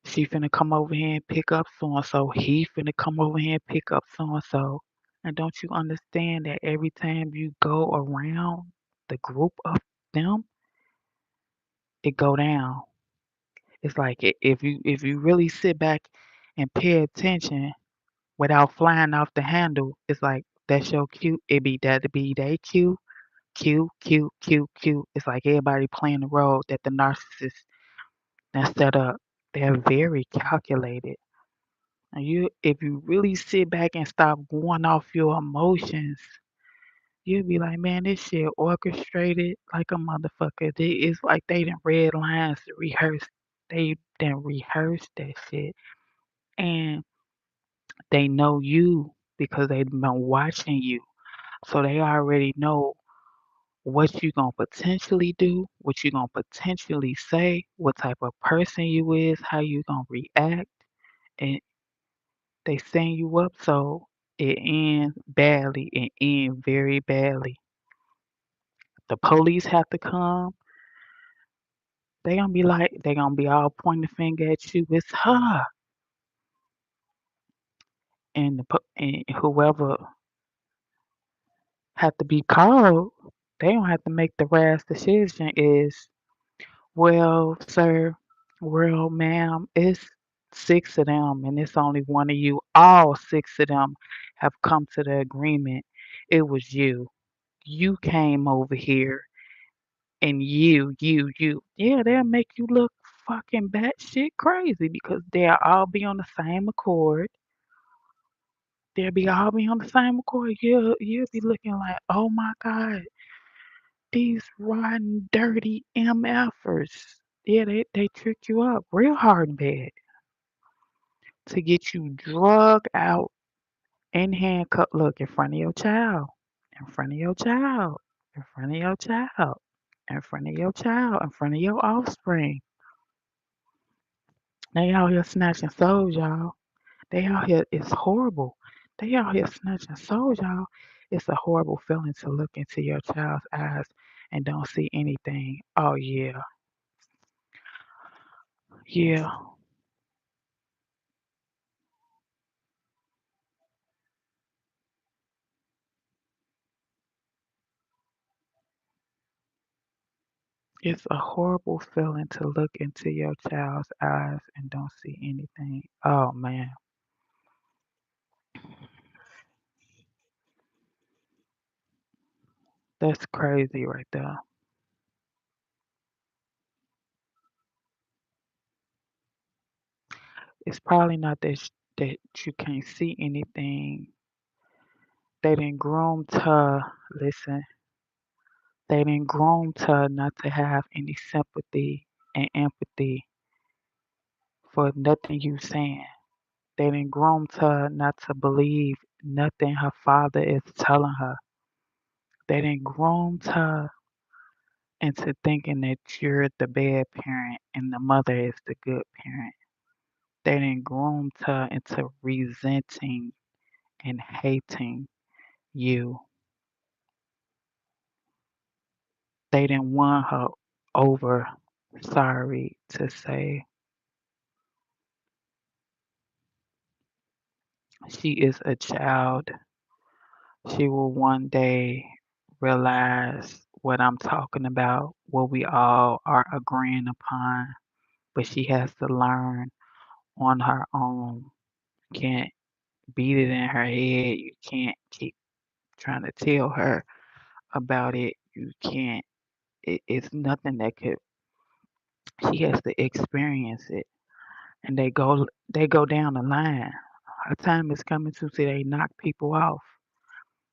She finna come over here and pick up so and so. He finna come over here and pick up so and so. And don't you understand that every time you go around the group of them, it go down. It's like if you really sit back and pay attention without flying off the handle, it's like that's your cue. It be their cue, cue, cue, cue, cue. It's like everybody playing the role that the narcissist that set up. They're very calculated. And if you really sit back and stop going off your emotions, you'll be like, man, this shit orchestrated like a motherfucker. It's like they done read lines to rehearse. They done rehearsed that shit. And they know you because they've been watching you. So they already know what you gonna potentially do, what you gonna potentially say, what type of person you is, how you gonna react. And they setting you up so it ends badly and end very badly. The police have to come. They gonna be all pointing the finger at you. It's her, and and whoever have to be called. They don't have to make the rash decision. Is well, sir, well, ma'am, it's six of them, and it's only one of you. All six of them have come to the agreement. It was you. You came over here, and you. Yeah, they'll make you look fucking batshit crazy because they'll all be on the same accord. They'll be all be on the same accord. You'll be looking like, oh my God, these rotten, dirty MFers. Yeah, they trick you up real hard and bad to get you drugged out and handcuffed. Look, in front of your child, in front of your child, in front of your child, in front of your child, in front of your offspring. They out here snatching souls, y'all. They out here, it's horrible. They out here snatching souls, y'all. It's a horrible feeling to look into your child's eyes and don't see anything. Oh, yeah, yeah. It's a horrible feeling to look into your child's eyes and don't see anything. Oh, man, that's crazy right there. It's probably not that you can't see anything. They didn't groom to, listen, they didn't groom to not to have any sympathy and empathy for nothing you saying. They didn't groom to not to believe nothing her father is telling her. They didn't groom her into thinking that you're the bad parent and the mother is the good parent. They didn't groom her into resenting and hating you. They didn't want her over, sorry to say, she is a child. She will one day realize what I'm talking about, what we all are agreeing upon, but she has to learn on her own. You can't beat it in her head. You can't keep trying to tell her about it. You can't. It's nothing that could. She has to experience it, and they go down the line. Her time is coming to see they knock people off.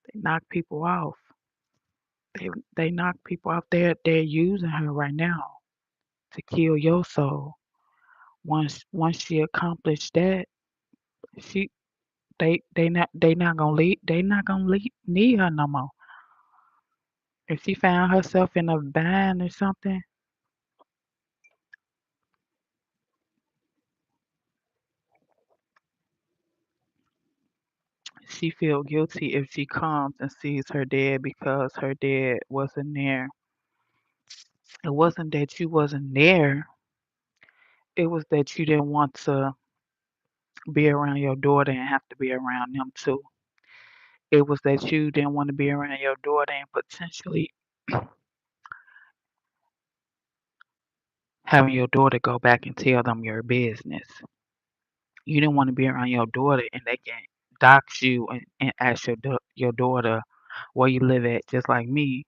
They knock people off. They knock people off. They're using her right now to kill your soul. Once she accomplished that, she they not gonna leave. They not gonna need her no more. If she found herself in a bind or something, she feel guilty if she comes and sees her dad because her dad wasn't there. It wasn't that you wasn't there. It was that you didn't want to be around your daughter and have to be around them too. It was that you didn't want to be around your daughter and potentially having your daughter go back and tell them your business. You didn't want to be around your daughter and they can dox you and ask your daughter where you live at. Just like me,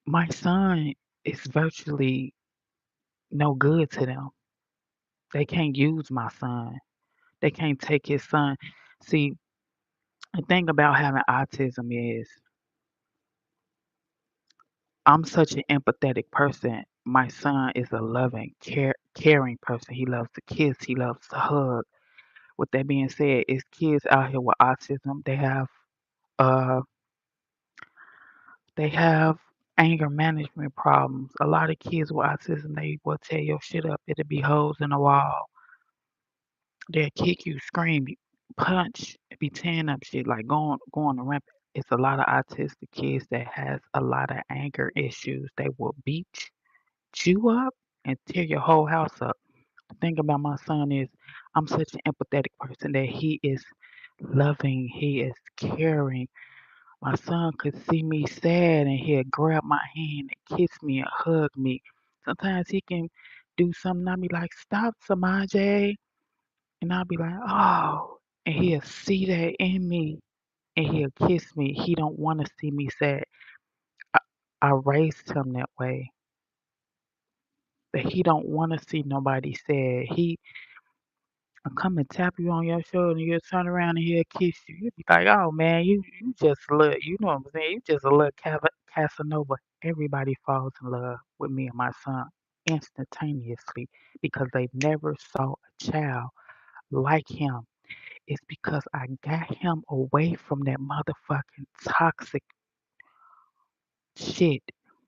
my son is virtually no good to them. They can't use my son. They can't take his son. See, the thing about having autism is I'm such an empathetic person. My son is a loving, caring person. He loves the kids. He loves to hug. With that being said, it's kids out here with autism. Uh they have anger management problems. A lot of kids with autism, they will tear your shit up. It'll be holes in the wall. They'll kick you, scream, punch, be tearing up shit, like going around. It's a lot of autistic kids that has a lot of anger issues. They will beat you up and tear your whole house up. The thing about my son is I'm such an empathetic person that he is loving, he is caring. My son could see me sad and he'll grab my hand and kiss me and hug me. Sometimes he can do something, I'll be like, stop, Samaj. And I'll be like, oh. And he'll see that in me and he'll kiss me. He don't want to see me sad. I, I raised him that way. That he don't want to see nobody sad. He'll come and tap you on your shoulder and you'll turn around and he'll kiss you. You'll be like, oh man, you just look, you know what I'm saying? You just a little Casanova. Everybody falls in love with me and my son instantaneously because they never saw a child like him. It's because I got him away from that motherfucking toxic shit.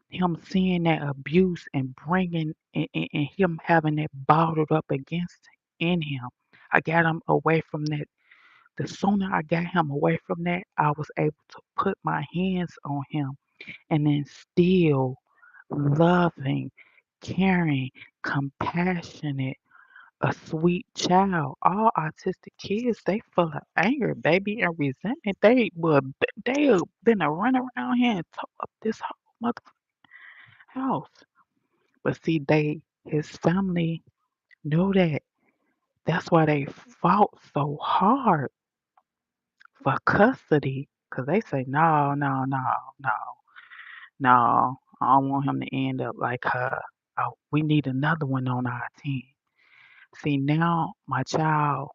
Him seeing that abuse and bringing and him having that bottled up against in him. I got him away from that. The sooner I got him away from that, I was able to put my hands on him and instill loving, caring, compassionate, a sweet child. All autistic kids, they full of anger, baby, and resentment. They have been a run around here and tore up this whole mother house. But see, his family knew that. That's why they fought so hard for custody. Cause they say, no, no, no, no, no. I don't want him to end up like her. Oh, we need another one on our team. See, now my child,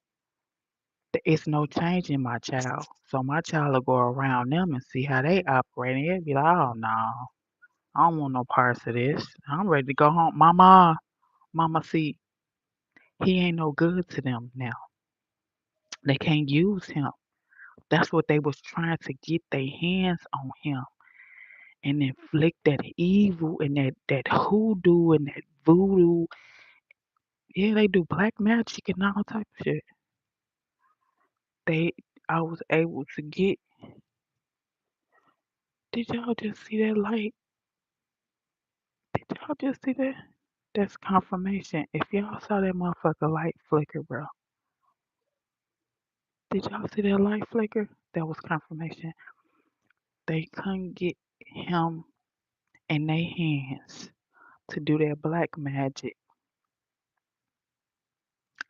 it's no change in my child. So my child will go around them and see how they operate. And he'll be like, oh, no, I don't want no parts of this. I'm ready to go home. Mama, see, he ain't no good to them now. They can't use him. That's what they was trying to get their hands on him and inflict that evil and that hoodoo and that voodoo. Yeah, they do black magic and all type of shit. They, I was able to get. Did y'all just see that light? Did y'all just see that? That's confirmation. If y'all saw that motherfucker light flicker, bro. Did y'all see that light flicker? That was confirmation. They couldn't get him in their hands to do that black magic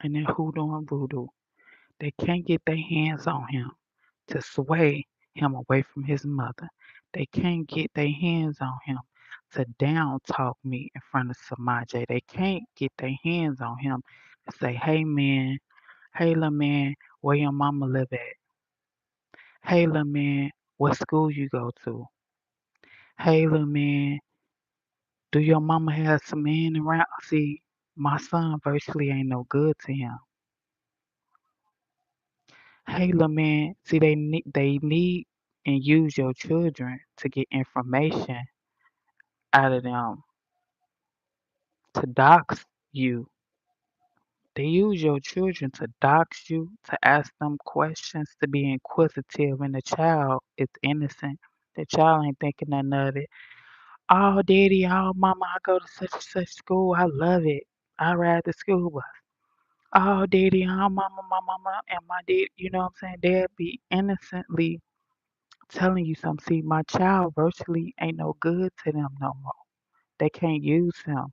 and that hoodoo and voodoo. They can't get their hands on him to sway him away from his mother. They can't get their hands on him to down talk me in front of Samaje. They can't get their hands on him to say, hey little man, where your mama live at? Hey little man, what school you go to? Hey little man, do your mama have some men around? See, my son virtually ain't no good to him. Hey, little man, see, they need and use your children to get information out of them to dox you. They use your children to dox you, to ask them questions, to be inquisitive, and the child is innocent. The child ain't thinking nothing of it. Oh, daddy, oh, mama, I go to such and such school. I love it. I ride the school bus. Oh, daddy, oh, mama, my mama, and my dad, you know what I'm saying? They'll be innocently telling you something. See, my child virtually ain't no good to them no more. They can't use him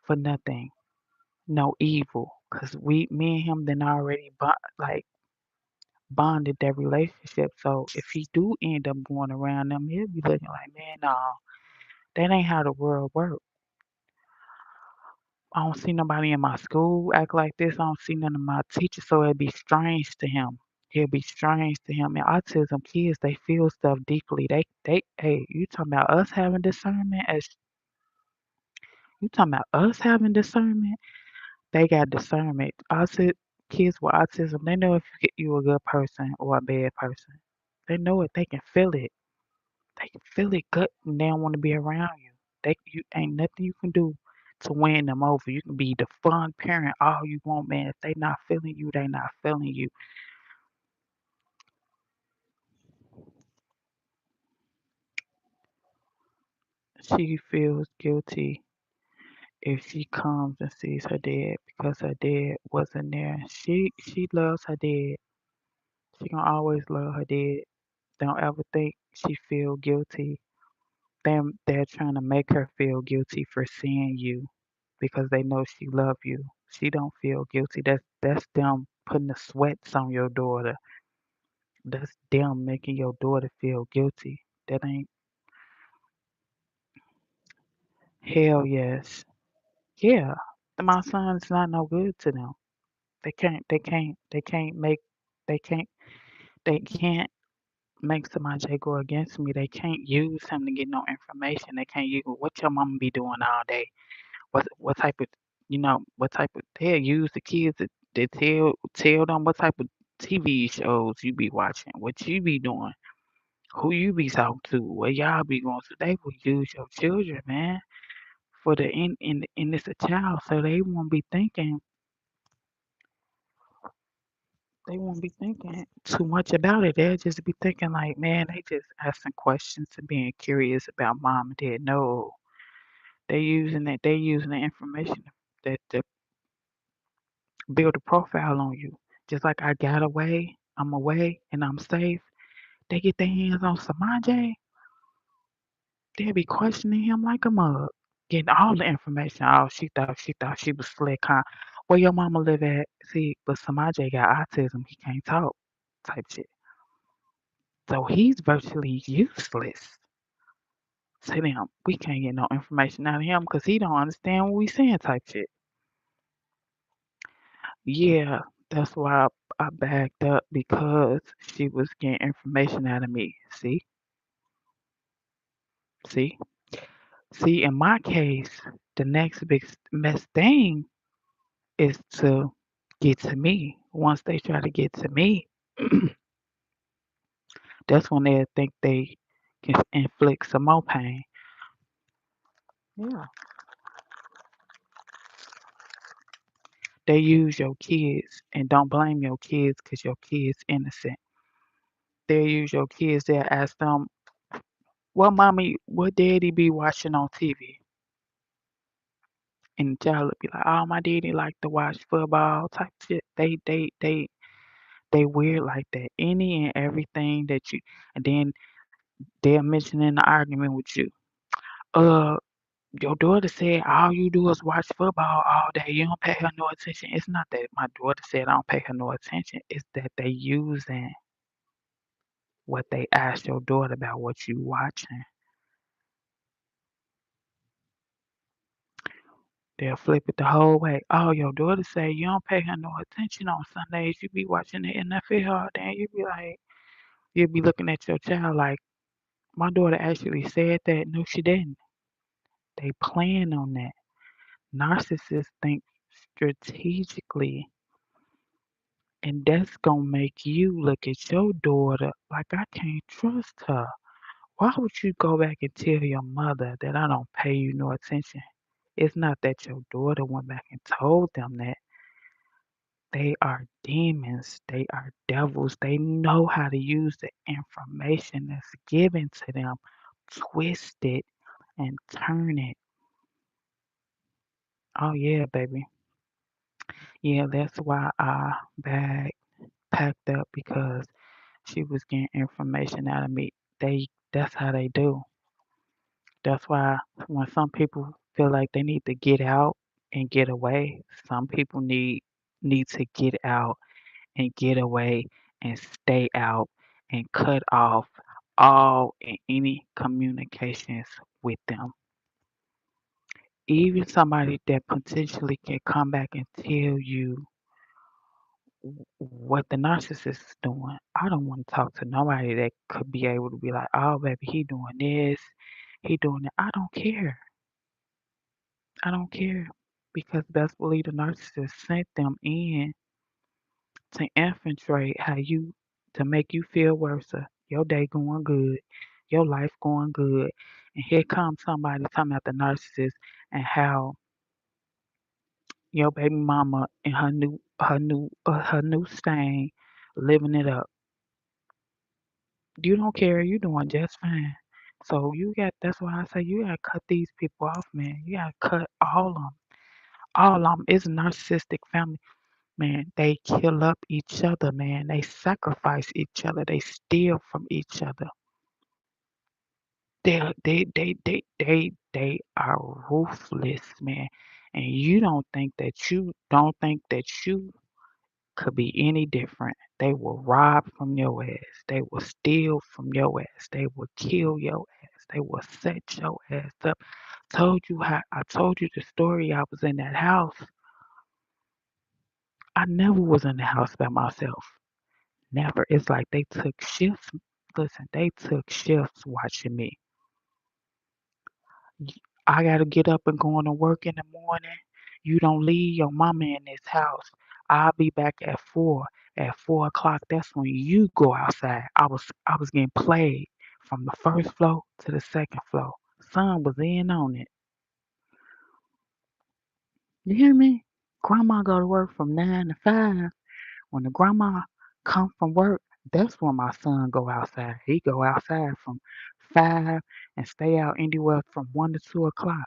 for nothing, no evil. Cause me and him, then already bonded that relationship. So if he do end up going around them, he'll be looking like, man, no, that ain't how the world works. I don't see nobody in my school act like this. I don't see none of my teachers, so it'd be strange to him. It'll be strange to him. And autism kids, they feel stuff deeply. Hey, you talking about us having discernment? As you talking about us having discernment? They got discernment. Kids with autism, they know if you a good person or a bad person. They know it. They can feel it. They can feel it gut and they don't want to be around you. You ain't nothing you can do to win them over. You can be the fun parent all you want, man. If they not feeling you, they not feeling you. She feels guilty if she comes and sees her dad because her dad wasn't there. She loves her dad. She gonna always love her dad. Don't ever think she feel guilty. They're trying to make her feel guilty for seeing you because they know she love you. She don't feel guilty. That's them putting the sweats on your daughter. That's them making your daughter feel guilty. That ain't hell yes. Yeah. My son's not no good to them. They can't they can't make somebody go against me. They can't use him to get no information. They can't use what your mama be doing all day. What type of what type of they'll use the kids to tell them what type of TV shows you be watching, what you be doing, who you be talking to, where y'all be going to. They will use your children, man, for the in this a child, so they won't be thinking too much about it. They'll just be thinking like, man, they just asking questions and being curious about mom and dad. No, they're using the information that to build a profile on you. Just like I got away, I'm away, and I'm safe. They get their hands on Samaj, they'll be questioning him like a mug, getting all the information. Oh, she thought she was slick, huh? Where your mama live at? See, but Samaj got autism, he can't talk, type shit. So he's virtually useless to them. We can't get no information out of him because he don't understand what we saying, type shit. Yeah, that's why I backed up because she was getting information out of me. See, see. In my case, the next best thing is to get to me. Once they try to get to me, that's when they think they can inflict some more pain. Yeah, they use your kids and don't blame your kids because your kids innocent. They use your kids. They'll ask them, "What mommy, what daddy be watching on TV?" And the child would be like, "Oh, my daddy like to watch football type shit." They weird like that. Any and everything that you, and then they'll mention in the argument with you. Uh, your daughter said all you do is watch football all day. You don't pay her no attention. It's not that my daughter said I don't pay her no attention. It's that they using what they asked your daughter about what you watching. They'll flip it the whole way. Oh, your daughter say you don't pay her no attention on Sundays. You be watching the NFL all day. You be like, you'll be looking at your child like, my daughter actually said that. No, she didn't. They plan on that. Narcissists think strategically, and that's gonna make you look at your daughter like I can't trust her. Why would you go back and tell your mother that I don't pay you no attention? It's not that your daughter went back and told them that. They are demons. They are devils. They know how to use the information that's given to them, twist it, and turn it. Oh, yeah, baby. Yeah, that's why I packed up because she was getting information out of me. That's how they do. That's why when some people feel like they need to get out and get away, some people need to get out and get away and stay out and cut off all and any communications with them. Even somebody that potentially can come back and tell you what the narcissist is doing. I don't want to talk to nobody that could be able to be like, oh, baby, he doing this, he doing that. I don't care. I don't care because best believe the narcissist sent them in to infiltrate how you to make you feel worse. Your day going good, your life going good, and here comes somebody talking about the narcissist and how your baby mama and her new stain living it up. You don't care. You doing just fine. So that's why I say you gotta cut these people off, man. You gotta cut all of them. All of them. It's a narcissistic family, man. They kill up each other, man. They sacrifice each other. They steal from each other. They are ruthless, man. And you don't think that you could be any different. They will rob from your ass. They will steal from your ass. They will kill your ass. They will set your ass up. I told you the story. I was in that house. I never was in the house by myself. Never. It's like they took shifts. Listen, they took shifts watching me. I gotta get up and go on to work in the morning. You don't leave your mama in this house. I'll be back at 4. At 4 o'clock, that's when you go outside. I was getting played from the first floor to the second floor. Son was in on it. You hear me? Grandma go to work from 9 to 5. When the grandma come from work, that's when my son go outside. He go outside from 5 and stay out anywhere from 1 to 2 o'clock.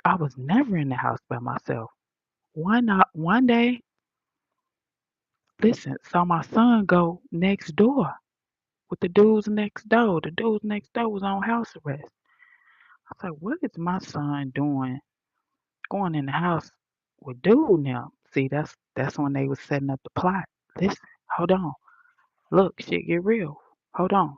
I was never in the house by myself. One day, listen, saw my son go next door with the dudes next door. The dudes next door was on house arrest. I was like, what is my son doing going in the house with dude now? See, that's when they was setting up the plot. Listen, hold on. Look, shit get real. Hold on.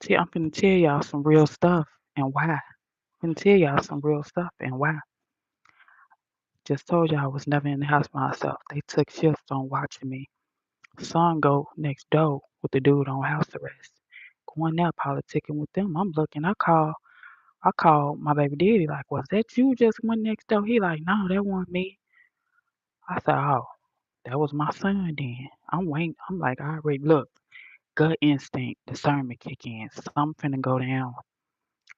See, I'm finna tell y'all some real stuff and why. I'm finna tell y'all some real stuff and why. Just told y'all I was never in the house by myself. They took shifts on watching me. Son go next door with the dude on house arrest. Going there politicking with them. I'm looking. I call my baby daddy like, was that you just went next door? He like, no, that wasn't me. I said, oh, that was my son then. I'm waiting. I'm like, I already look. Gut instinct, discernment kick in. Something finna go down.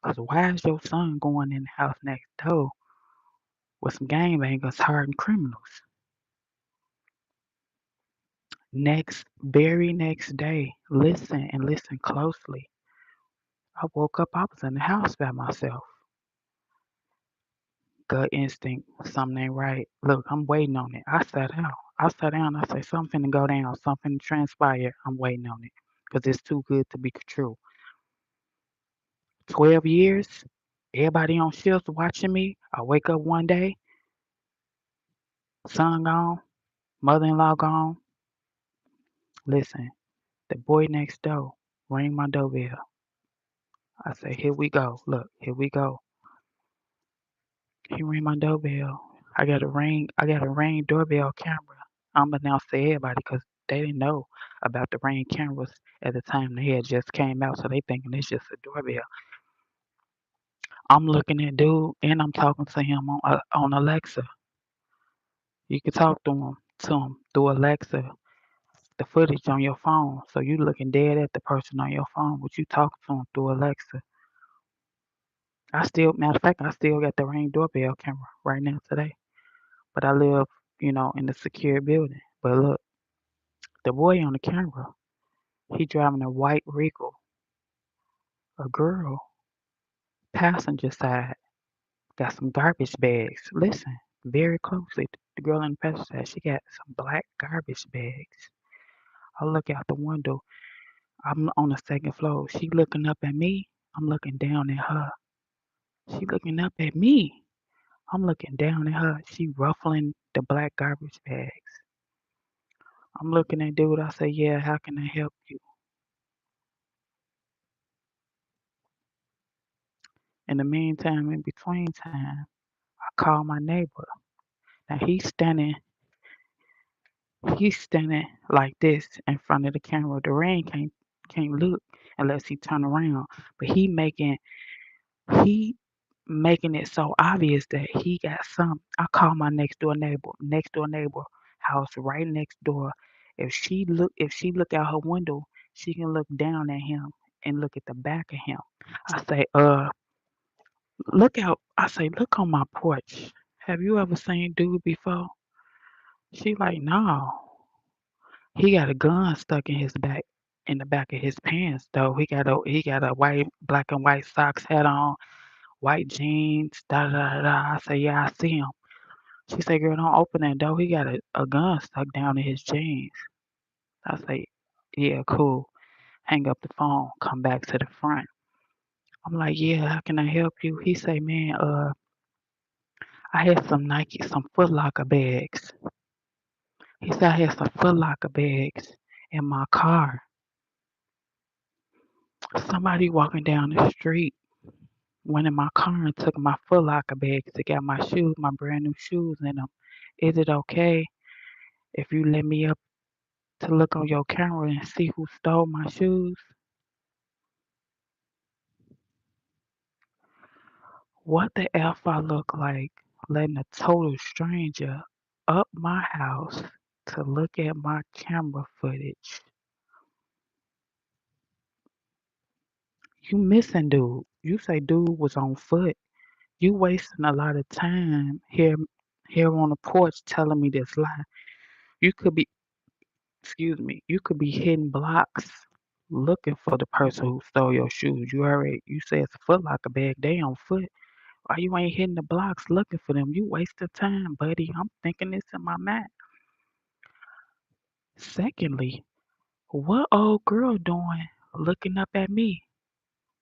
Cause why is your son going in the house next door with some gangbangers, hardened criminals? Very next day, listen and listen closely. I woke up, I was in the house by myself. Gut instinct, something ain't right. Look, I'm waiting on it. I sat down. I say, something to go down, something to transpire. I'm waiting on it. Because it's too good to be true. 12 years, everybody on shifts watching me. I wake up one day, son gone, mother-in-law gone. Listen, the boy next door ring my doorbell. I say, here we go. Look, here we go. He ring my doorbell. I got a ring doorbell camera. I'm announced to everybody because they didn't know about the ring cameras at the time they had just came out, so they thinking it's just a doorbell. I'm looking at dude and I'm talking to him on Alexa. You can talk to him through Alexa, the footage on your phone. So you looking dead at the person on your phone, but you talking to him through Alexa. Matter of fact, I still got the ring doorbell camera right now today. But I live, in a secure building. But look, the boy on the camera, he driving a white Regal. A girl, passenger side, got some garbage bags. Listen very closely. The girl on the passenger side, she got some black garbage bags. I look out the window. I'm on the second floor. She looking up at me. I'm looking down at her. She looking up at me. I'm looking down at her. She ruffling the black garbage bags. I'm looking at dude. I say, yeah, how can I help you? In the meantime, in between time, I call my neighbor. Now he's standing like this in front of the camera. The rain can't look unless he turn around. But he making it so obvious that he got some. I call my next door neighbor house right next door. If she look out her window, she can look down at him and look at the back of him. I say, look out. I say, look on my porch. Have you ever seen dude before? She like, no. He got a gun stuck in the back of his pants though. He got a white black and white socks hat on, white jeans, da da da da. I say, yeah, I see him. She say, girl, don't open that door. He got a gun stuck down in his jeans. I say, yeah, cool. Hang up the phone, come back to the front. I'm like, yeah, how can I help you? He say, man, I had some Foot Locker bags. He said I had some Foot Locker bags in my car. Somebody walking down the street went in my car and took my Foot Locker bags. They got my shoes, my brand new shoes in them. Is it okay if you let me up to look on your camera and see who stole my shoes? What the F I look like letting a total stranger up my house to look at my camera footage? You missing dude. You say dude was on foot. You wasting a lot of time here on the porch telling me this lie. You could be you could be hitting blocks looking for the person who stole your shoes. You said it's a Foot Locker bag, they on foot. Why you ain't hitting the blocks looking for them? You wasting time, buddy. I'm thinking this in my mind. Secondly, what old girl doing looking up at me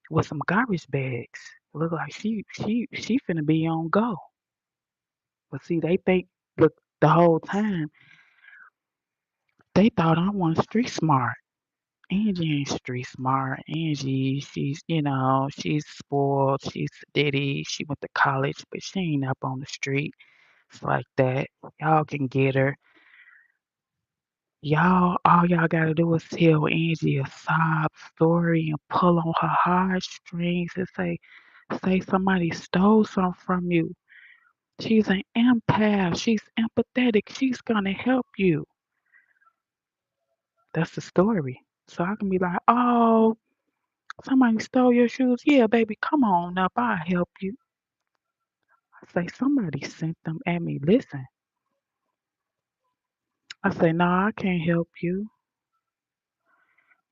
with some garbage bags? Look like she finna be on go. But see, they think look the whole time they thought I wasn't street smart. Angie ain't street smart. Angie, she's spoiled. She's ditty. She went to college, but she ain't up on the street. It's like that. Y'all can get her. All y'all gotta do is tell Angie a sob story and pull on her heartstrings and say somebody stole something from you. She's an empath. She's empathetic. She's gonna help you. That's the story. So I can be like, oh, somebody stole your shoes. Yeah, baby, come on up. I'll help you. I say, somebody sent them at me. Listen. I say, no, I can't help you.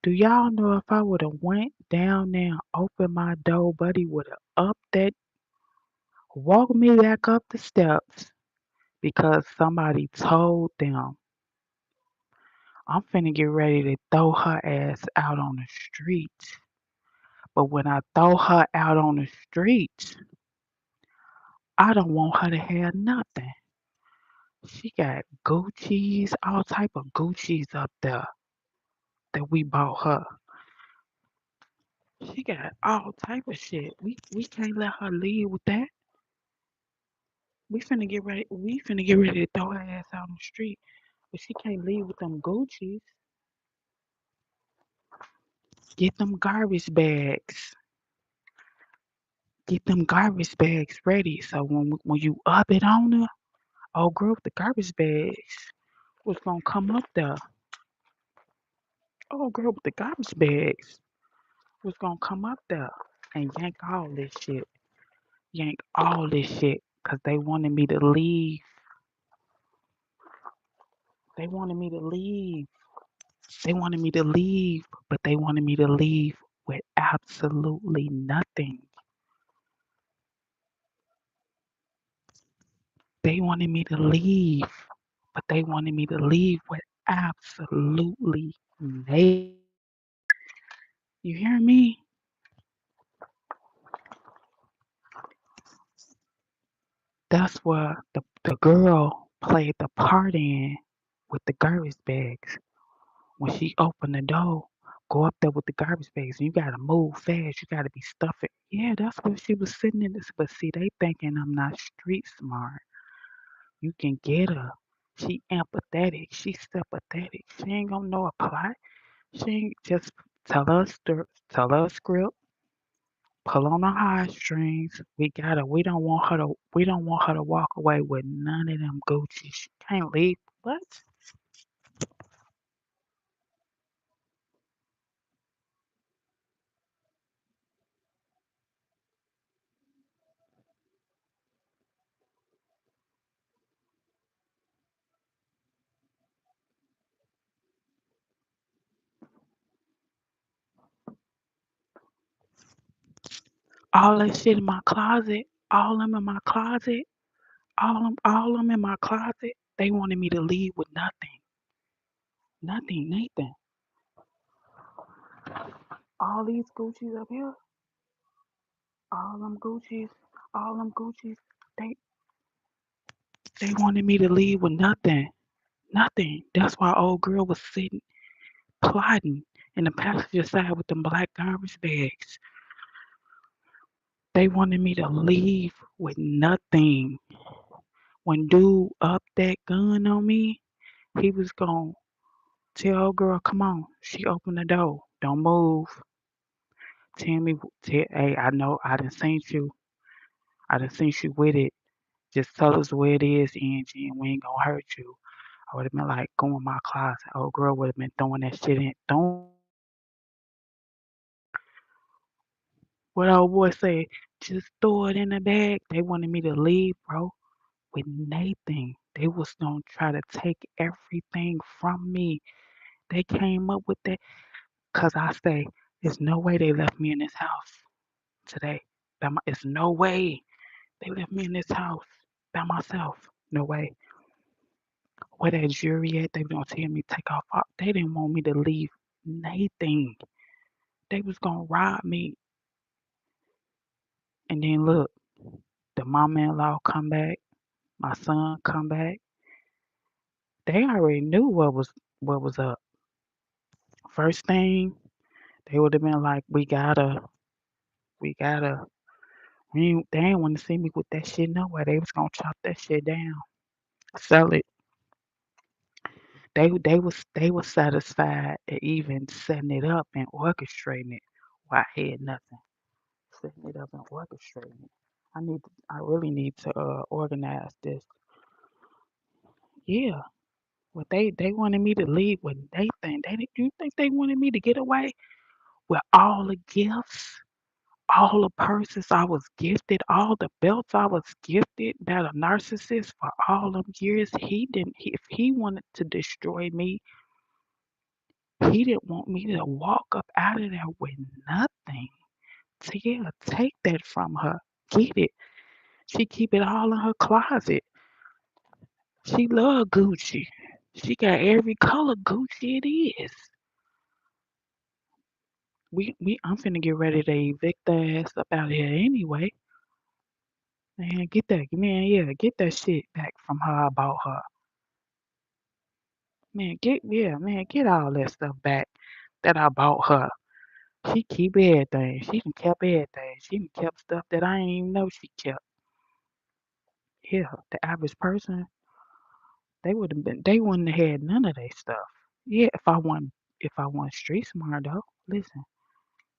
Do y'all know if I would have went down there and opened my door, buddy would have walked me back up the steps because somebody told them I'm finna get ready to throw her ass out on the street. But when I throw her out on the street, I don't want her to have nothing. She got Gucci's, all type of Gucci's up there that we bought her. She got all type of shit. We can't let her leave with that. We finna get ready to throw her ass out on the street. But she can't leave with them Gucci's. Get them garbage bags. Get them garbage bags ready. So when you up it on her, old girl with the garbage bags was gonna come up there. Old girl with the garbage bags was gonna come up there and yank all this shit, cause they wanted me to leave. They wanted me to leave. They wanted me to leave, but they wanted me to leave with absolutely nothing. They wanted me to leave, but they wanted me to leave with absolutely nothing. You hear me? That's where the girl played the part in with the garbage bags when she opened the door. Go up there with the garbage bags and you gotta move fast. You gotta be stuffing. Yeah, that's what she was sitting in this. But see, they thinking I'm not street smart. You can get her. She empathetic. She's sympathetic. She ain't gonna know a plot. She ain't just tell her a script, pull on the heartstrings. We don't want her to walk away with none of them Gucci. She can't leave. What? All that shit in my closet. All them in my closet. All them in my closet. They wanted me to leave with nothing. Nothing, Nathan. All these Gucci's up here. All them Gucci's. All them Gucci's. They they wanted me to leave with nothing. Nothing. That's why old girl was sitting plotting in the passenger side with them black garbage bags. They wanted me to leave with nothing. When dude up that gun on me, he was gonna tell old girl, come on. She opened the door. Don't move. Tell me, hey, I know I done seen you. I done seen you with it. Just tell us where it is, Angie, and we ain't gonna hurt you. I would have been like, go in my closet. Old girl would have been throwing that shit in. Don't what old boy say, just throw it in the bag. They wanted me to leave, bro, with Nathan. They was gonna try to take everything from me. They came up with that because I say, there's no way they left me in this house today. It's no way they left me in this house by myself. No way. Where that jury at, they was gonna tell me take off. They didn't want me to leave Nathan. They was gonna rob me. And then look, the mama-in-law come back, my son come back. They already knew what was up. First thing, they would have been like, we gotta. They ain't want to see me with that shit nowhere. They was gonna chop that shit down, sell it. They was satisfied at even setting it up and orchestrating it. While I had nothing, setting it up and orchestrating it. I really need to organize this. Yeah, but they wanted me to leave with Nathan. You think they wanted me to get away with all the gifts? All the purses I was gifted, all the belts I was gifted by the narcissist for all them years. If he wanted to destroy me, he didn't want me to walk up out of there with nothing. So yeah, take that from her. Get it. She keep it all in her closet. She love Gucci. She got every color Gucci it is. I'm finna get ready to evict the ass up out of here anyway. Man, get that shit back from her about her. Man, get all that stuff back that I bought her. She keep everything. She done kept everything. She done kept stuff that I didn't even know she kept. Yeah, the average person, they wouldn't have had none of their stuff. Yeah, if I want street smart though, listen,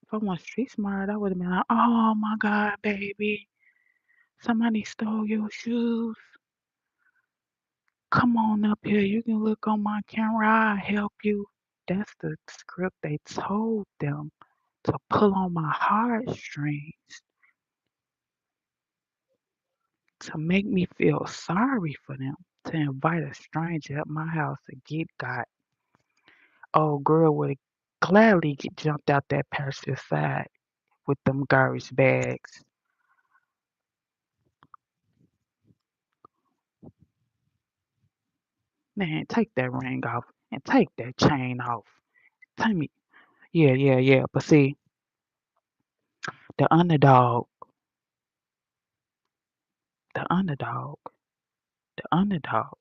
if I want street smart, I would have been like, oh my God, baby, somebody stole your shoes. Come on up here. You can look on my camera. I'll help you. That's the script they told them to pull on my heartstrings to make me feel sorry for them, to invite a stranger at my house to get got. Old girl would have gladly jumped out that passenger side with them garbage bags. Man, take that ring off and take that chain off. Tell me, yeah. But see, the underdog, the underdog, the underdog,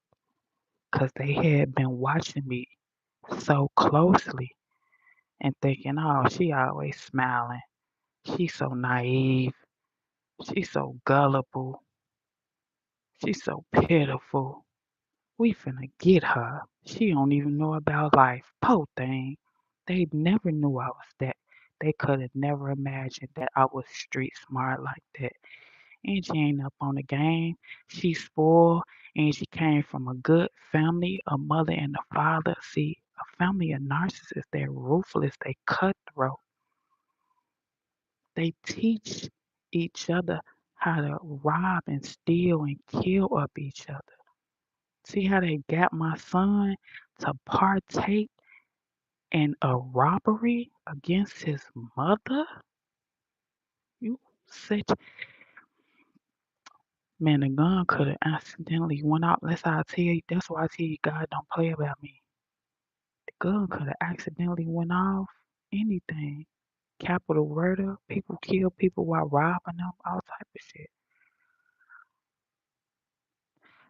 because they had been watching me so closely. and thinking, oh, she always smiling. She's so naive. She's so gullible. She's so pitiful. We finna get her. She don't even know about life. Poor thing. They never knew I was that. They could have never imagined that I was street smart like that. And she ain't up on the game. She's spoiled, and she came from a good family, a mother and a father. See, a family of narcissists, they're ruthless, they cutthroat. They teach each other how to rob and steal and kill up each other. See how they got my son to partake in a robbery against his mother? You such man, the gun could have accidentally went out. That's how I tell you. That's why I tell you God don't play about me. The gun could have accidentally went off. Anything. Capital murder. People kill people while robbing them. All type of shit.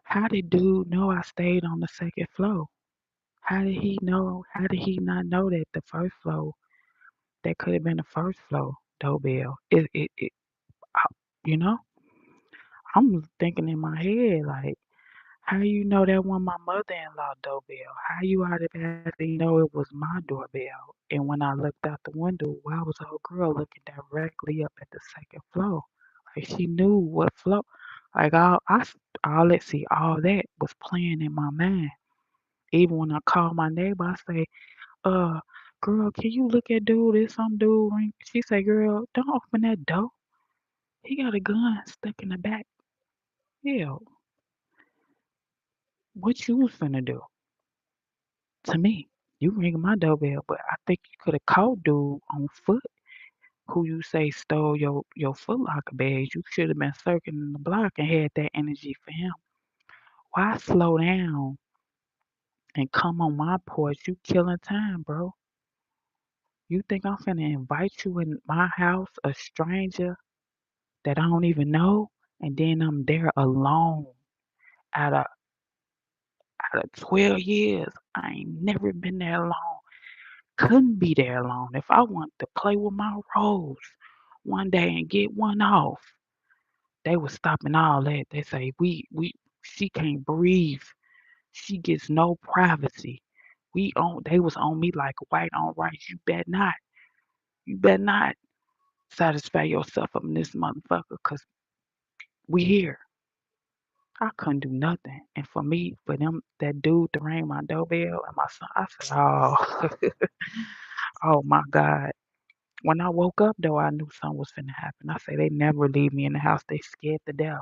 How did dude know I stayed on the second floor? How did he know? How did he not know that the first floor, that could have been the first floor doorbell? I- you know, I'm thinking in my head, like, how you know that wasn't my mother-in-law doorbell? How you automatically know it was my doorbell? And when I looked out the window, why was old girl looking directly up at the second floor? Like she knew what floor. Like all that, see, all that was playing in my mind. Even when I call my neighbor, I say, uh, girl, can you look at dude? There's some dude ring. She say, girl, don't open that door. He got a gun stuck in the back. Yeah, what you was finna do to me? You ringing my doorbell, but I think you could have called dude on foot who you say stole your Foot Locker bags. You should have been circling the block and had that energy for him. Why slow down and come on my porch? You killing time, bro. You think I'm finna invite you in my house, a stranger that I don't even know, and then I'm there alone out of 12 years. I ain't never been there alone. Couldn't be there alone. If I want to play with my rose one day and get one off, they was stopping all that. They say we she can't breathe. She gets no privacy. They was on me like white on rice. You better not. You better not satisfy yourself up in this motherfucker, cause we here. I couldn't do nothing. And for me, for them, that dude to ring my doorbell and my son, I said, oh, oh my God. When I woke up, though, I knew something was finna happen. I say they never leave me in the house. They scared to death.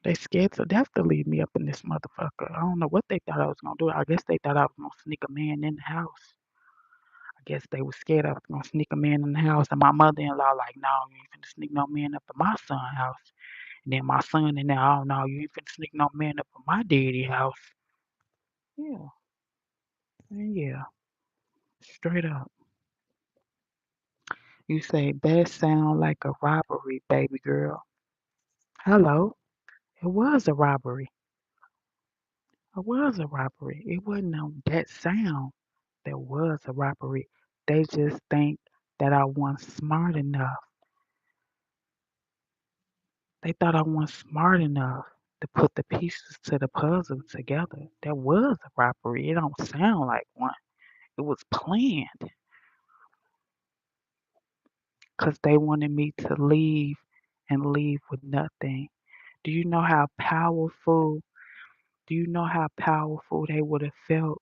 They scared to death to leave me up in this motherfucker. I don't know what they thought I was gonna do. I guess they thought I was gonna sneak a man in the house. I guess they was scared I was gonna sneak a man in the house. And my mother-in-law like, no, you ain't finna sneak no man up in my son's house. And then my son in there, oh no, you ain't finna sneak no man up in my daddy house. Yeah, and yeah, straight up. You say that sound like a robbery, baby girl. Hello, it was a robbery. It was a robbery. It wasn't no that sound. There was a robbery. They just think that I wasn't smart enough. They thought I wasn't smart enough to put the pieces to the puzzle together. There was a robbery. It don't sound like one. It was planned because they wanted me to leave and leave with nothing. Do you know how powerful? Do you know how powerful they would have felt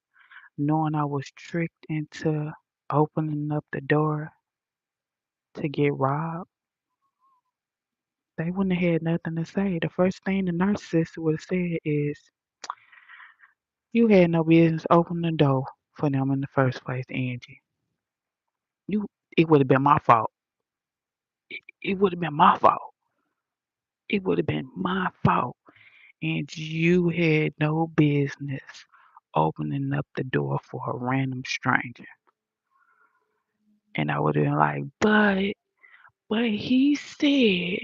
knowing I was tricked into opening up the door to get robbed? They wouldn't have had nothing to say. The first thing the narcissist would have said is, "You had no business opening the door for them in the first place, Angie. You, it would have been my fault. It would have been my fault. It would have been my fault, and you had no business opening up the door for a random stranger." And I would have been like, but he said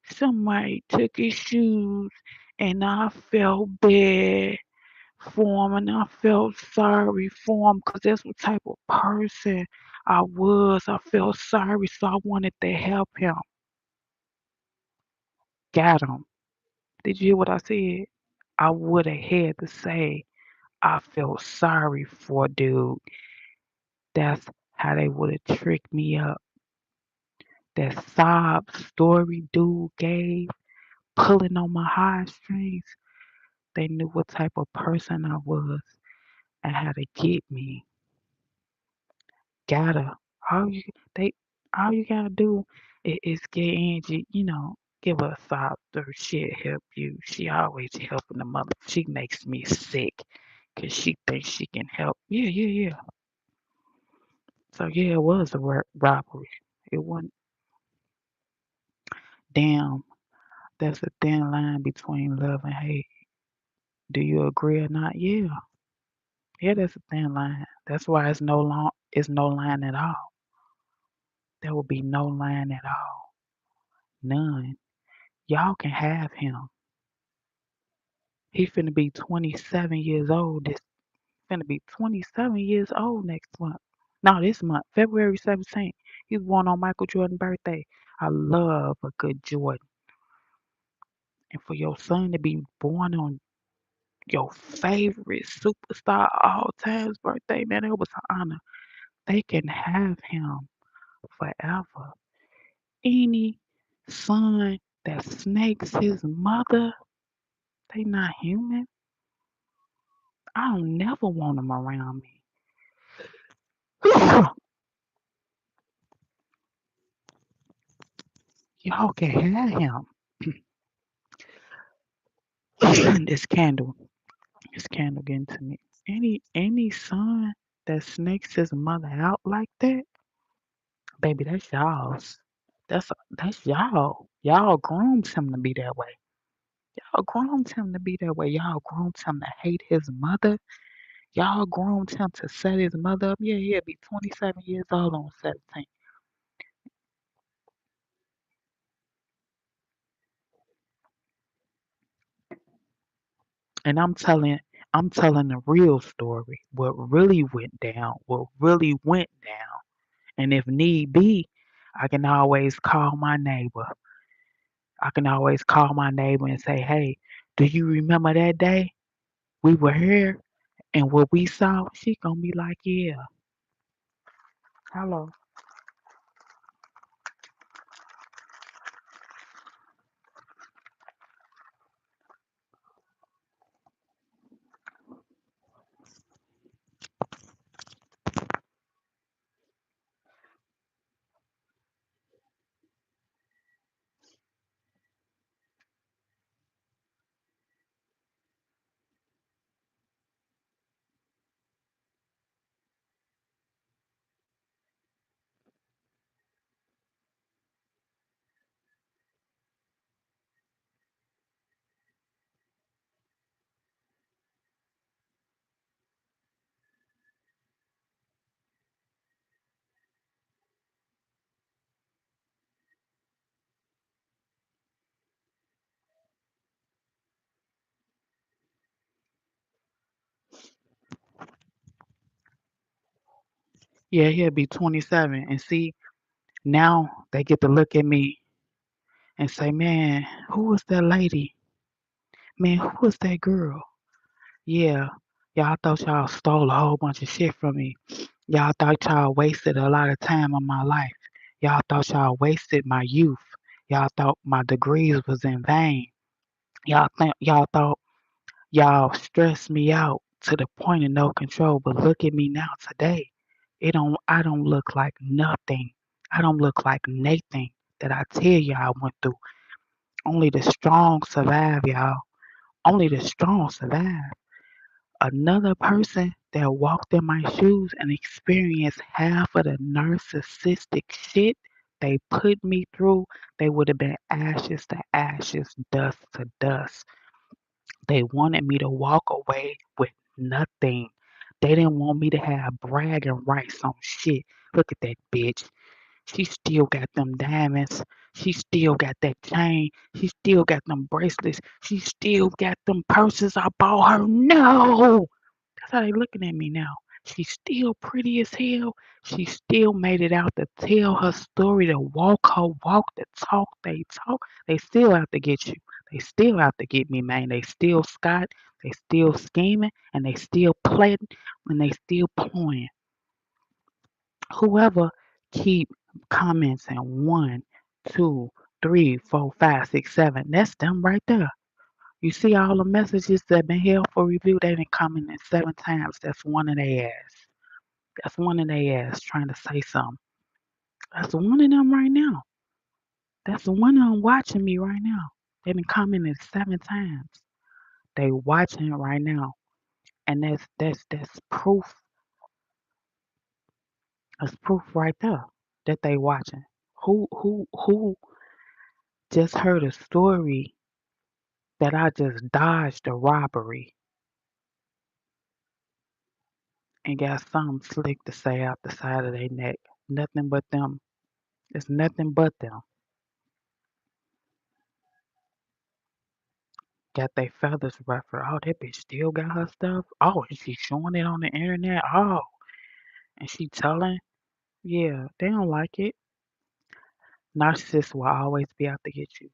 somebody took his shoes and I felt bad for him, and I felt sorry for him because that's what type of person I was. I felt sorry, so I wanted to help him. Got him. Did you hear what I said? I would have had to say I felt sorry for dude. That's how they would have tricked me up. That sob story dude gave, pulling on my heartstrings. They knew what type of person I was and how to get me. Gotta. All you they all you gotta do is get Angie, give her a sob story. She'll help you. She always helping the mother. She makes me sick because she thinks she can help. Yeah, yeah, yeah. So yeah, it was a robbery. It wasn't. Damn, that's a thin line between love and hate. Do you agree or not? Yeah, yeah, that's a thin line. That's why it's no line at all. There will be no line at all. None. Y'all can have him. He finna be 27 years old. This finna be 27 years old next month. No, this month, February 17th. He was born on Michael Jordan's birthday. I love a good Jordan. And for your son to be born on your favorite superstar all time's birthday, man, it was an honor. They can have him forever. Any son that snakes his mother, they not human. I don't never want them around me. Y'all can have him. this candle, this candle getting to me. Any son that snakes his mother out like that, baby, that's y'all's. That's y'all. Y'all groomed him to be that way. Y'all groomed him to be that way. Y'all groomed him to hate his mother. Y'all groomed him to set his mother up. Yeah, he'll be 27 years old on 17. And I'm telling the real story. What really went down. What really went down. And if need be, I can always call my neighbor. I can always call my neighbor and say, "Hey, do you remember that day we were here and what we saw?" She gonna be like, "Yeah." Hello. Yeah, he'll be 27. And see, now they get to look at me and say, "Man, who was that lady? Man, who was that girl? Yeah, y'all thought y'all stole a whole bunch of shit from me. Y'all thought y'all wasted a lot of time of my life. Y'all thought y'all wasted my youth. Y'all thought my degrees was in vain. Y'all thought y'all stressed me out to the point of no control. But look at me now today. I don't look like nothing. I don't look like Nathan that I tell you I went through. Only the strong survive, y'all. Only the strong survive. Another person that walked in my shoes and experienced half of the narcissistic shit they put me through, they would have been ashes to ashes, dust to dust. They wanted me to walk away with nothing. They didn't want me to have bragging rights on shit. Look at that bitch. She still got them diamonds. She still got that chain. She still got them bracelets. She still got them purses I bought her. No! That's how they looking at me now. She's still pretty as hell. She still made it out to tell her story, to walk her walk, to talk they talk. They still have to get you. They still have to get me, man. They still Scott. They still scheming, and they still plotting, and they still playing. Whoever keep commenting one, two, three, four, five, six, seven, that's them right there. You see all the messages that been held for review, they done commented 7 times. That's one of their ass. That's one of their ass trying to say something. That's one of them right now. That's one of them watching me right now. They been commented 7 times. They watching right now. And that's proof. That's proof right there that they watching. Who just heard a story that I just dodged a robbery and got something slick to say out the side of their neck. Nothing but them. It's nothing but them. Got their feathers ruffled. Oh, that bitch still got her stuff. Oh, and she showing it on the internet. Oh, and she telling. Yeah, they don't like it. Narcissists will always be out to get you.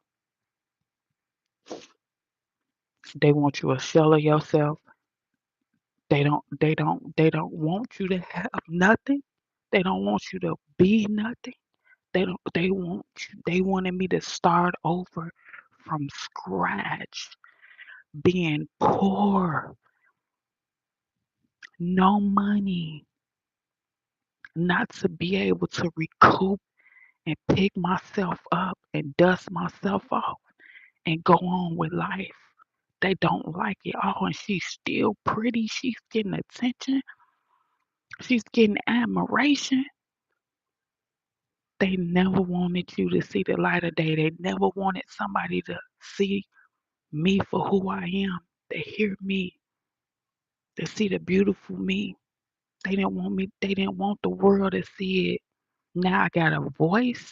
They want you a shell of yourself. They don't want you to have nothing. They don't want you to be nothing. They wanted me to start over from scratch, being poor, no money, not to be able to recoup and pick myself up and dust myself off and go on with life. They don't like it. Oh, and she's still pretty. She's getting attention. She's getting admiration. They never wanted you to see the light of day. They never wanted somebody to see me for who I am. They hear me. They see the beautiful me. They didn't want me. They didn't want the world to see it. Now I got a voice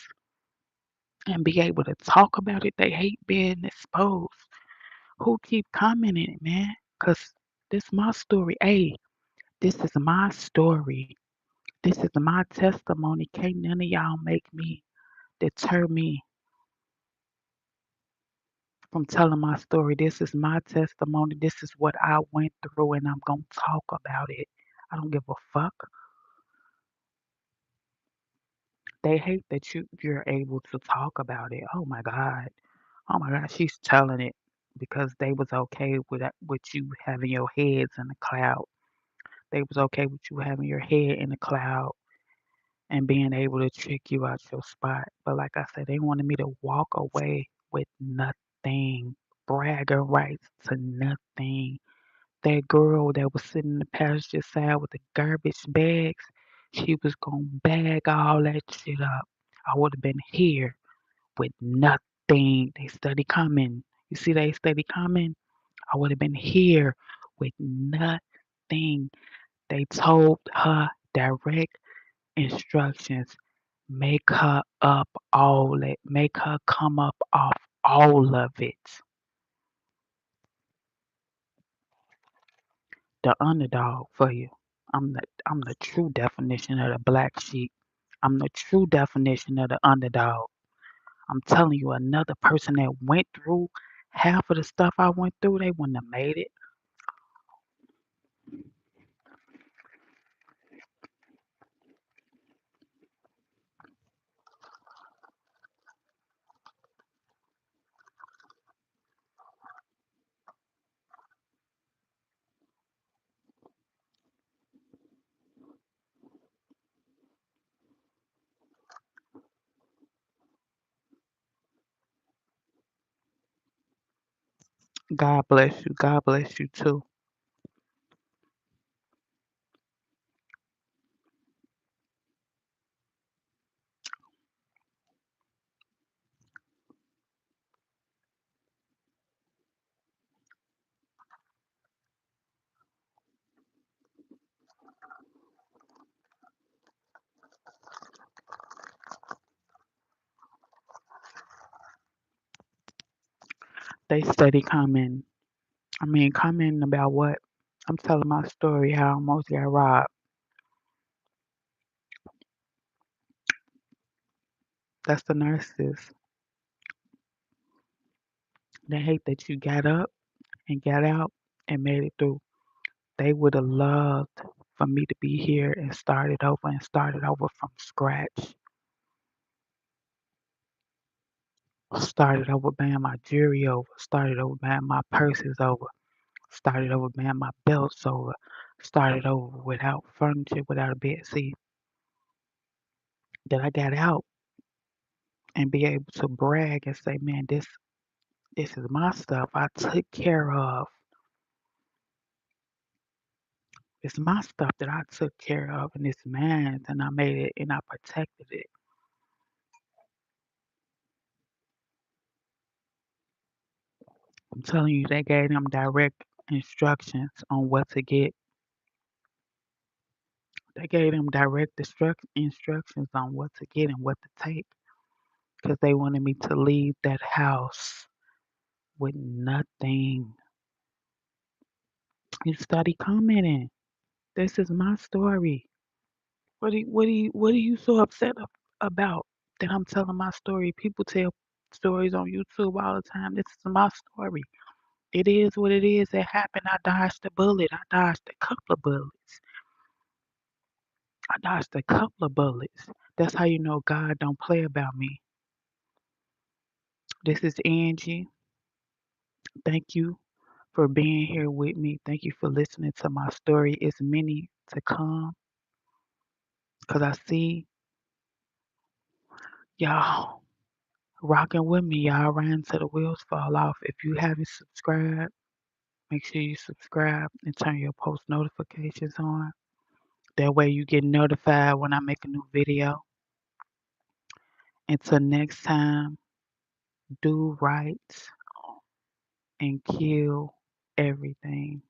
and be able to talk about it. They hate being exposed. Who keep commenting, man? Cause this my story. Hey, this is my story. This is my testimony. Can't none of y'all make me deter me from telling my story. This is my testimony. This is what I went through, and I'm gonna talk about it. I don't give a fuck. They hate that you're able to talk about it. Oh my God. Oh my God. She's telling it because they was okay with you having your heads in the cloud. They was okay with you having your head in the cloud and being able to trick you out your spot. But like I said, they wanted me to walk away with nothing, bragging rights to nothing. That girl that was sitting in the passenger side with the garbage bags, she was gonna bag all that shit up. I would have been here with nothing. They steady coming. You see, they steady coming. I would have been here with nothing. They told her direct instructions. Make her up all it. Make her come up off all of it. The underdog for you. I'm the true definition of the black sheep. I'm the true definition of the underdog. I'm telling you, another person that went through half of the stuff I went through, they wouldn't have made it. God bless you. God bless you too. They study coming. I mean, commenting about what? I'm telling my story how I almost got robbed. That's the narcissist. They hate that you got up and got out and made it through. They would have loved for me to be here and started over from scratch. Started over buying my jewelry over, started over buying my purses over, started over buying my belts over, started over without furniture, without a bed. See, that I got out and be able to brag and say, man, this is my stuff. I took care of. It's my stuff that I took care of, and it's mine, and I made it and I protected it. I'm telling you, they gave them direct instructions on what to get. They gave them direct instructions on what to get and what to take because they wanted me to leave that house with nothing. You study commenting. This is my story. What are you so upset about that I'm telling my story? People tell stories on YouTube all the time. This is my story. It is what it is. It happened. I dodged a bullet. I dodged a couple of bullets. I dodged a couple of bullets. That's how you know God don't play about me. This is Angie. Thank you for being here with me. Thank you for listening to my story. It's many to come because I see y'all rocking with me. Y'all ran till the wheels fall off. If you haven't subscribed, make sure you subscribe and turn your post notifications on. That way you get notified when I make a new video. Until next time, do right and kill everything.